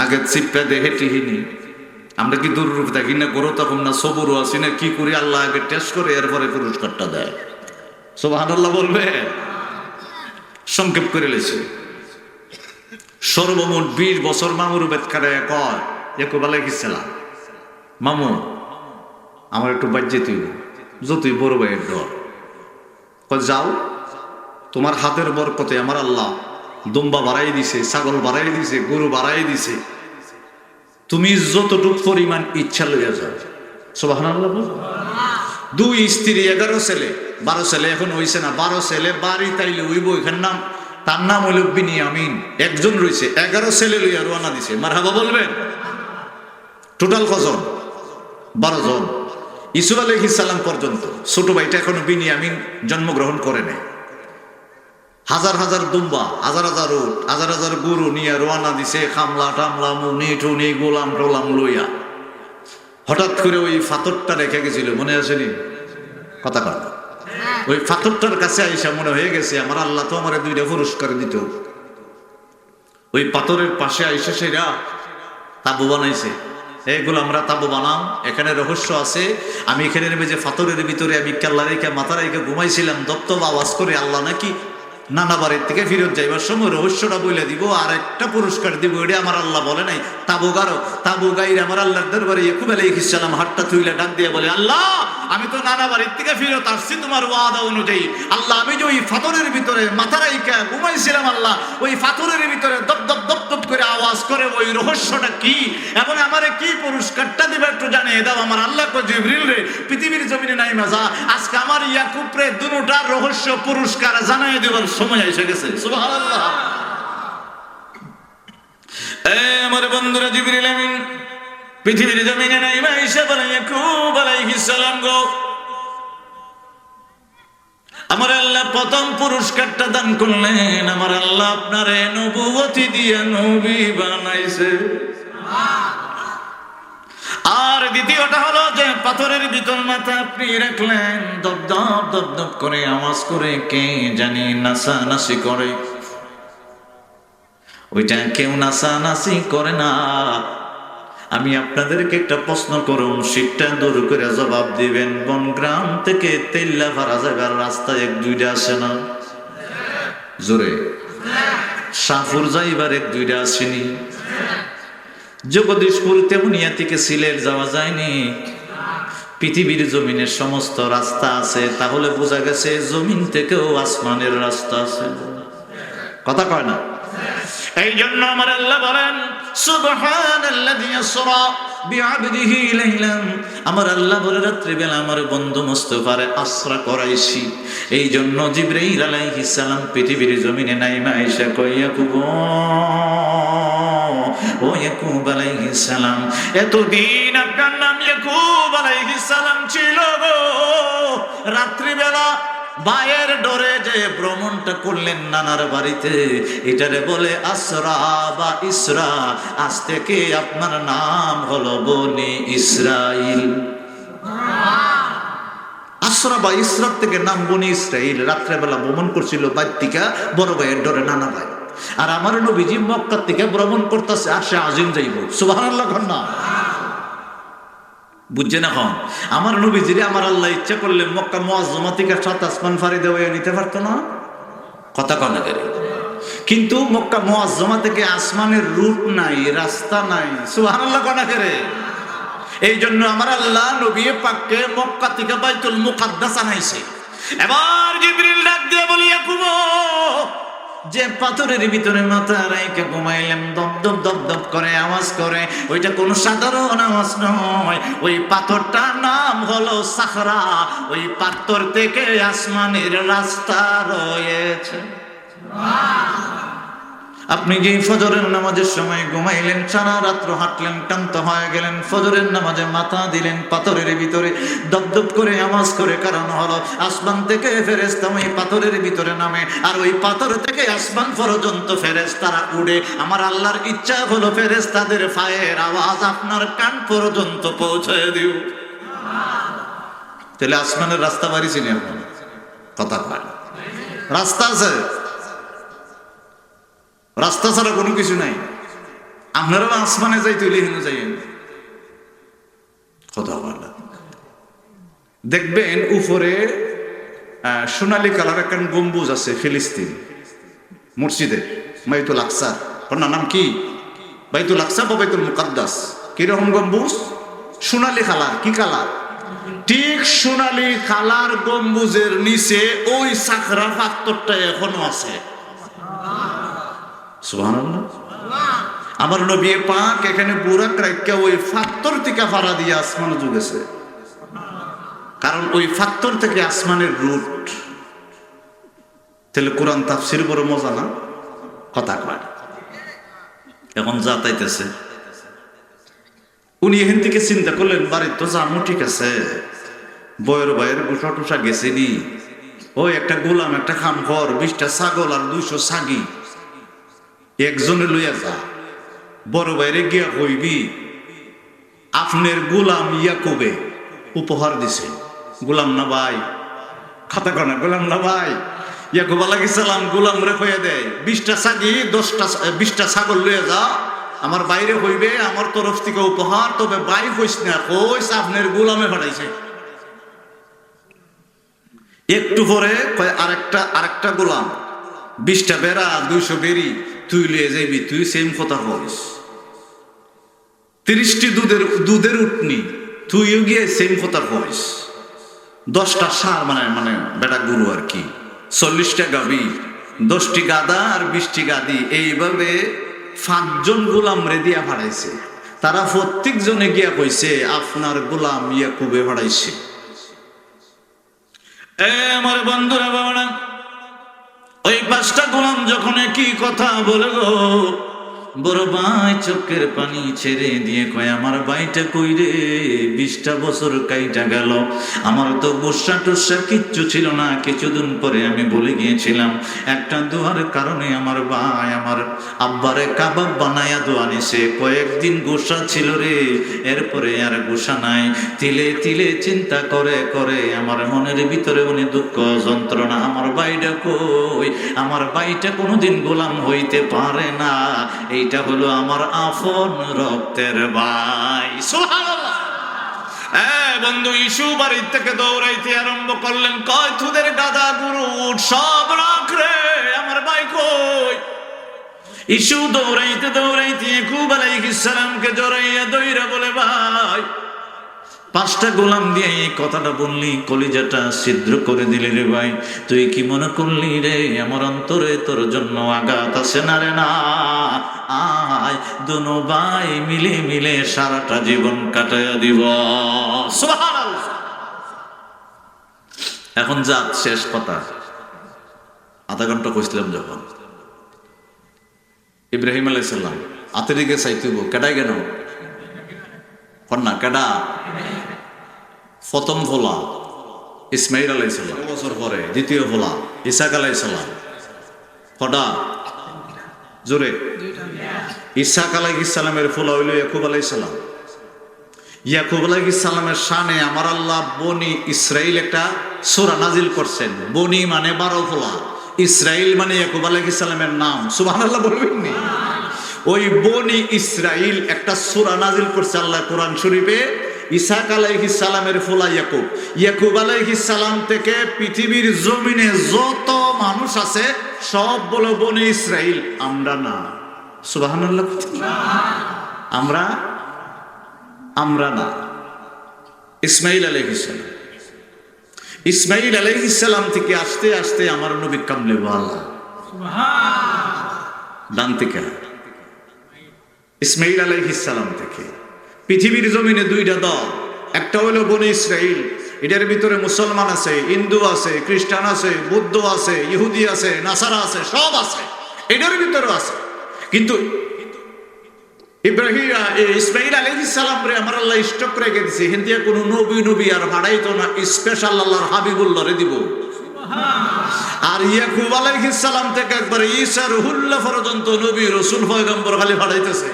আগে সিপ্পা দেহে টিহিনি, আমরা কি দূররূপ দেখি না, গরু তখন না সবুরও আছি না, কি করি আল্লাহ আগে টেস্ট করে এরপরে পুরস্কারটা দেয়। সুবহানাল্লাহ বলবে। সংক্ষেপ করে লেছে সর্বমোট 20 বছর মামুর বেদ করে কয় ইয়াকুব আলাইহিস সালাম, মামু আমার একটু বাজ্যে তুই যতই বড় ভাইয়ের ডর, যাও তোমার হাতের বরকতে আমার আল্লাহ দুম্বা বাড়াই দিছে, ছাগল বাড়াই দিছে, গরু বাড়াই দিছে, তুমি যতটুক পরিমাণ ইচ্ছা লইয়া যাও। সুবহানাল্লাহ। 2 স্ত্রী 11 ছেলে 12 ছেলে এখন হইছে না, 12 ছেলে বাড়ি তাইলে হইব। এখান নাম তার নাম হইল বিনিয়ামিন, একজন রয়েছে, 11 ছেলে লইয়া রওনা দিছে। মারহাবা বলবেন। টোটাল কজন? 12 জন। ইসুফ আলাইহিস সালাম পর্যন্ত। ছোট ভাইটা এখনো বিনিয়ামিন জন্মগ্রহণ করে নাই। হাজার হাজার দুম্বা, হাজার হাজার উট, হাজার হাজার গরু নিয়ে রওনা দিছে, খামলা টামলা মুনি টুনি গোলাম টোলাম লইয়া। হঠাৎ করে ওই ফাতরটা রেখে গেছিল, মনে আসেনি? কথা কথা ওই ফাতরটার কাছে আইসা মনে হয়ে গেছে আমার আল্লাহ তো আমার 2টা পুরস্কার দিত। ওই পাথরের পাশে আইসা সেরা তাবু বানাইছে। এইগুলো আমরা তাবু বানাম, এখানে রহস্য আছে। আমি এখানে নেমে যে ফাতরের ভিতরে আমি কাল্লা রেখে মাথা রেখে ঘুমাইছিলাম, দপ্তব আওয়াজ করে আল্লাহ নাকি নানা বাড়ির থেকে ফিরত যাইবার সময় রহস্যটা বলে দিব আর একটা পুরস্কার দিব। এটা আমার আল্লাহ বলে নাই। তাবু গাইরে আমার আল্লাহর দরবারে ইয়াকুব আলাইহিস সালাম হাতটা তুইলা ডাক দিয়ে বলে, আল্লাহ আমি তো নানা বাড়ির থেকে ফিরত আসছি তোমার ওয়াদা অনুযায়ী। আল্লাহ আমি যে ওই ফাতরের ভিতরে মাথা রাইখা ঘুমাইছিলাম, আল্লাহ ওই ফাতরের ভিতরে দপ দপ দপ দপ করে আওয়াজ করে ওই রহস্যটা কি, এখন আমারে কি পুরস্কারটা দিবে একটু জানিয়ে দাও। আমার আল্লাহ কো জিবরিল রে পৃথিবীর জমিনে নাই মাজা, আজকে আমার ইয়াকুব রে দুটোটার রহস্য পুরস্কার জানাই দেবার সময় এসে গেছে। সুবহানাল্লাহ। আমার বন্ধুরা, জিবরিল আমিন পৃথিবীর জমিনে নাই মাইশা বলে ইয়াকুব আলাইহিস সালাম গো, আমার আল্লাহ প্রথম পুরস্কারটা দান করলেন। আমার আল্লাহ আপনারে নবুয়তি দিয়ে নবী বানাইছে। আর দ্বিতীয়টা হলো যে পাথরের ভিতর মাথা আপনি রাখলেন, দপ দপ দপ দপ করে আওয়াজ করে কে জানি নাচানাচি করে। ওইটা কেউ নাচানাচি করে না। আমি আপনাদেরকে একটা প্রশ্ন করুন, শীতটা দূর করে জবাব দিবেন। বনগ্রাম থেকে তেল্লা ভাড়া যাবার রাস্তা 1-2টা আছে না? জোরে। শাহপুর যাইবার 1-2টা আসেনি? জগদীশপুর তেমনিয়া থেকে সিলেট যাওয়া যায়নি? পৃথিবীর জমিনের সমস্ত রাস্তা আছে, তাহলে বোঝা গেছে জমিন থেকেও আসমানের রাস্তা আছে। কথা কয় না? এই জন্য আমার আল্লাহ বলেন সুবহানাল্লাযী ইসরা বিআবদিহি লাইলান। আমার আল্লাহ বলে রাত্রি বেলা আমার বন্ধু মুস্তাফারে আসরা করাইছি। এই জন্য জিবরাইল আলাইহিস সালাম পৃথিবীর জমিনে নাইমা আয়েশা কই ইয়াকুব, ও ইয়াকুব আলাইহিস সালাম, এতদিন আপনার নাম ইয়াকুব আলাইহিস সালাম ছিল গো, রাত্রি বেলা ভাইয়ের ডরে যে ভ্রমণটা করলেন নানার বাড়িতে, এটারে বলে আসরা বা ইসরা। আজ থেকে আপনার নাম হলো বনি ইসরাইল। আসরা বা ইসরার থেকে নাম বনি ইসরাইল। রাত্রেবেলা ভ্রমণ করছিল বাইতিকা বড় ভাইয়ের ডরে নানা ভাই। আর আমার নবীজি মক্কা থেকে ভ্রমণ করতেছে, আরশে আজিম যাইব। সুবহানাল্লাহ না? বুঝছেন? এখন আমার নবীজিরে আমার আল্লাহ ইচ্ছা করলে মক্কা মুআজ্জামা থেকে 7 আসমান ফাড়ি দেওয়া নিতে পারতো না? কথা কনা করে। কিন্তু মক্কা মুআজ্জামা থেকে আসমানের রুট নাই, রাস্তা নাই। সুবহানাল্লাহ কনা করে। এই জন্য আমার আল্লাহ নবী পাককে মক্কা থেকে বাইতুল মুকাদ্দাস আনাইছে। এবার জিবরিল ডাক দিয়ে বলি, ইয়াকুব, যে পাথরের ভিতরে মাথা রাইখা ঘুমাইলাম, দপ দপ দপ দপ করে আওয়াজ করে, ওইটা কোনো সাধারণ আওয়াজ নয়। ওই পাথরটার নাম হলো সাখরা। ওই পাথর থেকে আসমানের রাস্তা রয়েছে। আপনি যে ফজরের নামাজের সময় ঘুমাইলেন, সারা রাত্র হাঁটলেন, ক্লান্ত হয়ে গেলেন, ফজরের নামাজে মাথা দিলেন, পাথরের ভিতরে দপদপ করে আওয়াজ করে, কারণ হলো আসমান থেকে ফেরেশতা ওই পাথরের ভিতরে নামে, আর ওই পাথর থেকে আসমান পর্যন্ত ফেরেশতারা উড়ে। আমার আল্লাহর ইচ্ছা হলো ফেরেশতাদের পায়ের আওয়াজ আপনার কান পর্যন্ত পৌঁছায় দিও। তাহলে আসমানের রাস্তা বাড়িছি না? কথা কয় রাস্তা আছে, রাস্তা ছাড়া কোনো কিছু নাই। আপনারা আসমানে যাইতে হইলে হেন যাইয়েন। কথা বলা দেখবেন উপরে সোনালী কালার একটা গম্বুজ আছে ফিলিস্তিন মসজিদে বাইতুল আকসা, ওনার নাম কি? বাইতুল আকসা বা বাইতুল মুকাদ্দাস। কিরকম গম্বুজ? সোনালী কালার। কি কালার? ঠিক সোনালী কালার গম্বুজের নিচে ওই সাখরা পাথরটা এখনো আছে। সুবহানাল্লাহ। আমার নবী পাক এখানে বুরাক রাখিয়া ওই পাথর থেকে ফাড়া দিয়ে আসমানে ঝুলেছে, কারণ ওই পাথর থেকে আসমানের রুট। তাহলে কোরআন তাফসীর বড় মজা না? কথা কয় এখন যা তাইতেছে। উনি এখান থেকে চিন্তা করলেন বাড়ির তো জামু ঠিক আছে, বয়ের বয়ের গোসা টুসা গেছে নি, ওই একটা গোলাম একটা খাম ঘর 20টা ছাগল আর 200 ছাগি একজনে লইয়া যা। বড় বাইরে গিয়া কইবি আপনার গোলাম ইয়াকুবে উপহার দিছে। গোলাম না ভাই, খাতা কনা গোলাম না ভাই, ইয়াকুব আলাইহিস সালাম গোলাম রে কইয়া দেয় 20টা ছাগি 20টা ছাগল লইয়া যা, আমার বাইরে হইবে আমার তরফ থেকে উপহার, তবে বাই কইস না, কইস আপনার গোলামে পাঠাইছে। একটু পরে কয় আরেকটা গোলাম 20টা বেড়া 200 বেরি তুই লিয়ে যাইবি, তুই সেম কথা কইস। 30টি দুধের উটনি তুইও গিয়ে সেম কথা কইস। 10টা সার মানে বেটা গরু আর কি, 40টা গাবি, 10টি গাদা আর 20টি গাদি, এইভাবে 5 জন গোলাম রে দিয়া ভাড়াইছে। তারা প্রত্যেক জনে গিয়া কইছে আপনার গোলাম ইয়াকুবে ভাড়াইছে। আমার বন্ধুরা বাবা, ওই 5টা গোলাম যখন কি কথা বলে গো, বড় ভাই চোখের পানি ছেড়ে দিয়ে কয় আমার ভাইটা কই রে, 20টা বছর কাইটা গেল, আমার তো গুসা টুসা কিচ্ছু ছিল না, কিছুদিন পরে আমি বলে গিয়েছিলাম একটা দোয়ার কারণে আমার ভাই আমার আব্বারে কাবাব বানায়া দোয়া নিছে, কয়েকদিন গুসা ছিল রে, এরপরে আর গুসা নাই। তিলে তিলে চিন্তা করে করে আমার মনের ভিতরে উনি দুঃখ যন্ত্রণা, আমার ভাইটা কই, আমার ভাইটা কোনোদিন গোলাম হইতে পারে না, এইটা হলো আমার আপন রক্তের ভাই। সুবহানাল্লাহ। বন্ধু ইস্যু বাড়ির থেকে দৌড়াইতে আরম্ভ করলেন, কয় তুদের গাদা গরু সব রাখ রে, আমার ভাই কই। ইস্যু দৌড়াইতে দৌড়াইতে ইয়াকুব আলাইহিস সালামকে জড়াইয়া দইরা বলে ভাই 5টা গোলাম দিয়ে এই কথাটা বললি, কলিজাটা ছিদ্র করে দিলি রে ভাই, তুই কি মনে করলি রে আমার অন্তরে তোর জন্য আঘাত আছে না রে? না, আয় দুনো ভাই মিলে মিলে সারাটা জীবন কাটাইয়া দিব। সুবহানাল্লাহ। এখন যা শেষ কথা, আধা ঘন্টা কইছিলাম যখন ইব্রাহিম আলাইহিস সালাম আতের দিকে চাইতেব, কেডাই কেন কন্যা কেডা? প্রথম ফোলা ইসমাইল আলাইহিস সালাম, বছর পরে দ্বিতীয় ফোলা ইসাক আলাইহিস সালাম, কটা? জোরে। ইসাক আলাইহিস সালামের ফোলা হইল ইয়াকুব আলাইহিস সালাম। ইয়াকুব আলাইহিস সালামের শানে আমার আল্লাহ বনি ইসরাইল একটা সূরা নাজিল করছেন। বনি মানে 12 ফোলা, ইসরাইল মানে ইয়াকুব আলাইহিস সালামের নাম। সুবহানাল্লাহ বলবেন নি? ওই বনি ইসরাইল একটা সূরা নাজিল করছে আল্লাহ কোরআন শরীফে। ইসাক আলাইহিস সালামের ফোলা ইয়াকুব, ইয়াকুব আলাইহিস সালাম থেকে পৃথিবীর জমিনে যত মানুষ আছে সব বলো বনি ইসরাইল, আমরা না। সুবহানাল্লাহ। আমরা না। ইসমাইল আলাইহিস সালাম, ইসমাইল আলাইহিস সালাম থেকে আস্তে আস্তে আমার নবী কামলে ওয়ালা ডান থেকে ইসমাইল আলাইহিস সালাম থেকে পৃথিবীর জমিনে 2টা দল, একটা হলো বনি ইসরাইল, এটার ভিতরে মুসলমান আছে, হিন্দু আছে, খ্রিস্টান আছে, বৌদ্ধ আছে, ইহুদি আছে, নাসারা আছে, সব আছে, এটার ভিতরে আছে। কিন্তু ইসমাইল আলাইহিস সালাম রে আমার আল্লাহ স্টক রেখে দিছে, হিন্দিয়া কোন নবী আর ভাড়াইতো না, স্পেশাল আল্লাহর হাবিবুল্লাহ রে দিব। আর ইয়াকুব আলাইহিস সালাম থেকে একবার ঈসা রুহুল্লাহ পর্যন্ত নবী রাসূল পয়গম্বর খালি ভাড়াইতেছে।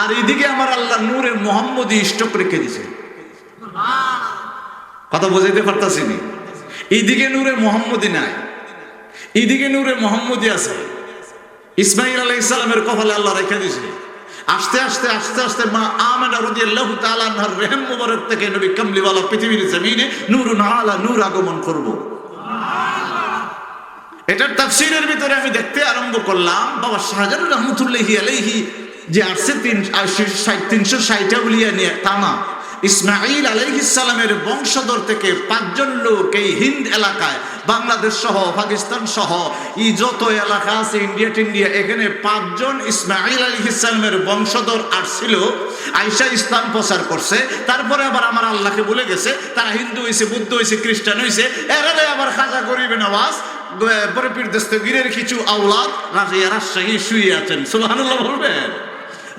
আর এদিকে আমার আল্লাহ নূরে মুহাম্মদী স্টক রেখে দিছে। কথা বুঝাইতে পারতাছি নি? এইদিকে নূরে মুহাম্মদী নাই, এইদিকে নূরে মুহাম্মদী আছে। ইসমাইল আলাইহিস সালামের কপালে আল্লাহ রেখে দিছে। আস্তে আস্তে আস্তে আস্তে মা আমেনা রাদিয়াল্লাহু তাআলা আনহার রহম মুবারক থেকে নবী কামলিওয়ালা পৃথিবীর জমিনে নূরুন আলা নূর আগমন করব। এটার তাফসীরের ভিতরে আমি দেখতে আরম্ভ করলাম বাবা শাহজালাল রহমাতুল্লাহি আলাইহি যে আসছে 360 উলিয়া নিয়ে, তা না, ইসমাঈল আলাইহিস সালামের বংশধর থেকে 5 জন লোক এই হিন্দ এলাকায়, বাংলাদেশ সহ পাকিস্তান সহ এই যত এলাকা আছে ইন্ডিয়া এখানে 5 জন ইসমাঈল আলাইহিস সালামের বংশধর আসছিল, আয়েশা ইসলাম প্রচার করছে। তারপরে আবার আমার আল্লাহকে ভুলে গেছে, তারা হিন্দু হয়েছে, বুদ্ধ হয়েছে, খ্রিস্টান হয়েছে, এরালে আবার খাজা গরিবে নওয়াজ বড় পীর দস্তগীরের কিছু আওলাদ রাজশাহী শুয়ে আছেন। সুবহানাল্লাহ বলবেন।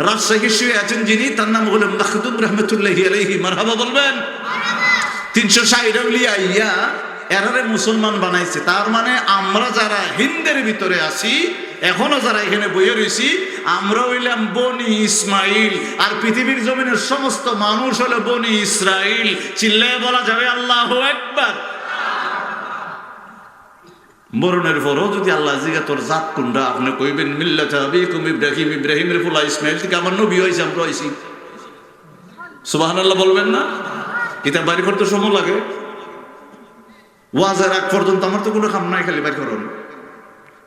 রাজশাহী শুয়ে আছেন যিনি, তার নাম হলো মাখদুম রহমতুল্লাহি আলাইহি, মারহাবা বলবেন। 360 আউলিয়া ইয়া এরারে মুসলমান বানাইছে। তার মানে আমরা যারা হিন্দের ভিতরে আছি, এখনো যারা এখানে বইয়ে রয়েছি, আমরা হইলাম বনি ইসমাইল, আর পৃথিবীর জমিনের সমস্ত মানুষ হলো বনি ইসরাইল। চিল্লায় বলা যাবে আল্লাহু আকবার। মরণের পরও যদি আল্লাহ জিগা তোর জাত কোনটা, আপনি কইবেন মিল্লাত আবিকুম ইব্রাহিম, ইব্রাহিমের ফুলা ইসমাইল থেকে আমার নবী হয়েছে, আমরা হয়েছি। সুবহানাল্লাহ বলবেন না? কিতাব বাড়ি করতে সময় লাগে, ওয়াজের আগ পর্যন্ত আমার তো কোনো কাম নাই, খালি বাড়ি করুন।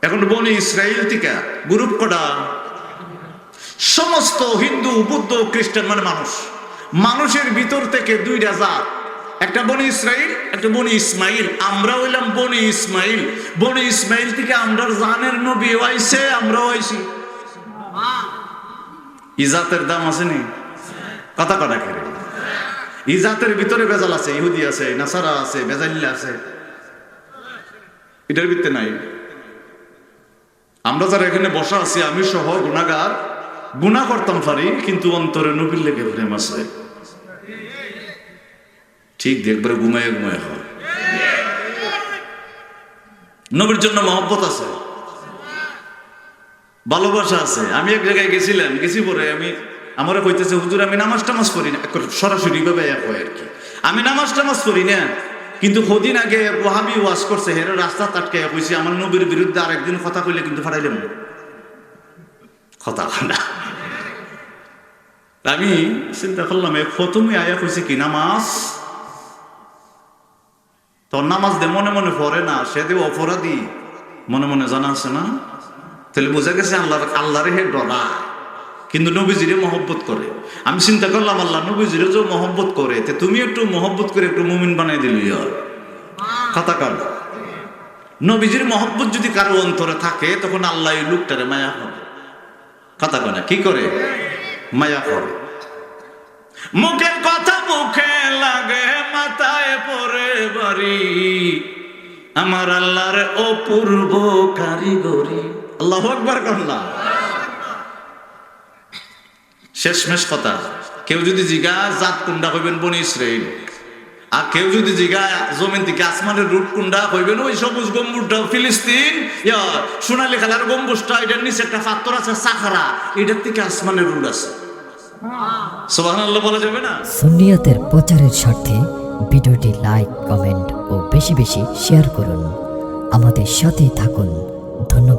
এখন বনি ইসরাইল থেকে গ্রুপ কটা, সমস্ত হিন্দু বুদ্ধ খ্রিস্টান মানে মানুষের ভিতর থেকে 2টা জাত, একটা বনি ইসরাইল, একটা বনি ইসমাইল। আমরা হইলাম বনি ইসমাইল। বনি ইসমাইল থেকে আমরা জানের নবী হইছে, আমরাও হইছি। ইজাতের দাম আছে নি? কথা কথা খেলে ইজাতের ভিতরে ভেজাল আছে, ইহুদি আছে, নাসারা আছে, বেজাল্লা আছে, এটার ভিতরে নাই। আমরা যারা এখানে বসা আছি, আমি সহ গুনাহগার, গুনাহ করতাম পারি, কিন্তু অন্তরে নবীর লেগে প্রেম আছে। ঠিক দেখবার ঘুমায় হয়, নবীর জন্য মহব্বত আছে, ভালোবাসা আছে। আমি এক জায়গায় গেছি পরে আমারা কইতেছে হুজুর আমি নামাজ টামাজ পড়ি না, সরাসরি ভাবে আর কি, আমি নামাজ টামাজ পড়ি না, কিন্তু কদিন আগে ওয়াহাবি ওয়াজ করছে, হেরে রাস্তা আটকে কইছি আমার নবীর বিরুদ্ধে আরেকদিন কথা কইলে কিন্তু ফাটাইলাম কথা না। আমি চিন্তা করলাম প্রথমে আয়া কইছি কি নামাজ, তোর নামাজ দে মনে মনে পড়ে না, সে দে অপরাধী মনে মনে জানা আছে না, তাহলে বোঝা গেছে আল্লাহর হে ডরা, কিন্তু নবীজিরে মহব্বত করে। আমি চিন্তা করলাম আল্লাহ নবীজিরে যে মহব্বত করে, তুমি একটু মহব্বত করে একটু মুমিন বানাই দিলি কথা কার। নবীজির মহব্বত যদি কারো অন্তরে থাকে, তখন আল্লাহ এই লোকটারে মায়া করে, কথা কয় না, কি করে মায়া করে। মুখের কথা মুখে লাগে, মাথায় পড়ে বাড়ি, আমার আল্লাহর অপূর্ব কারিগরি। আল্লাহু আকবার করলাম। শেষমেশ কথা, কেউ যদি জিগা জাত কুন্ডা হইবেন বনি ইসরাইল, আর কেউ যদি জিগা জমিন থেকে আসমানের রুট কুন্ডা হইবেন ওই সবুজ গম্বুজটা ফিলিস্তিন, সোনালী কালার গম্বুজটা, এটার নিচে একটা পাথর আছে সাখারা, এটার থেকে আসমানের রুট আছে। সুবহানাল্লাহ বলা যাবে না? সুন্নিয়তের প্রচারের স্বার্থে ভিডিওটি লাইক, কমেন্ট ও বেশি বেশি শেয়ার করুন। আমাদের সাথে থাকুন। ধন্যবাদ।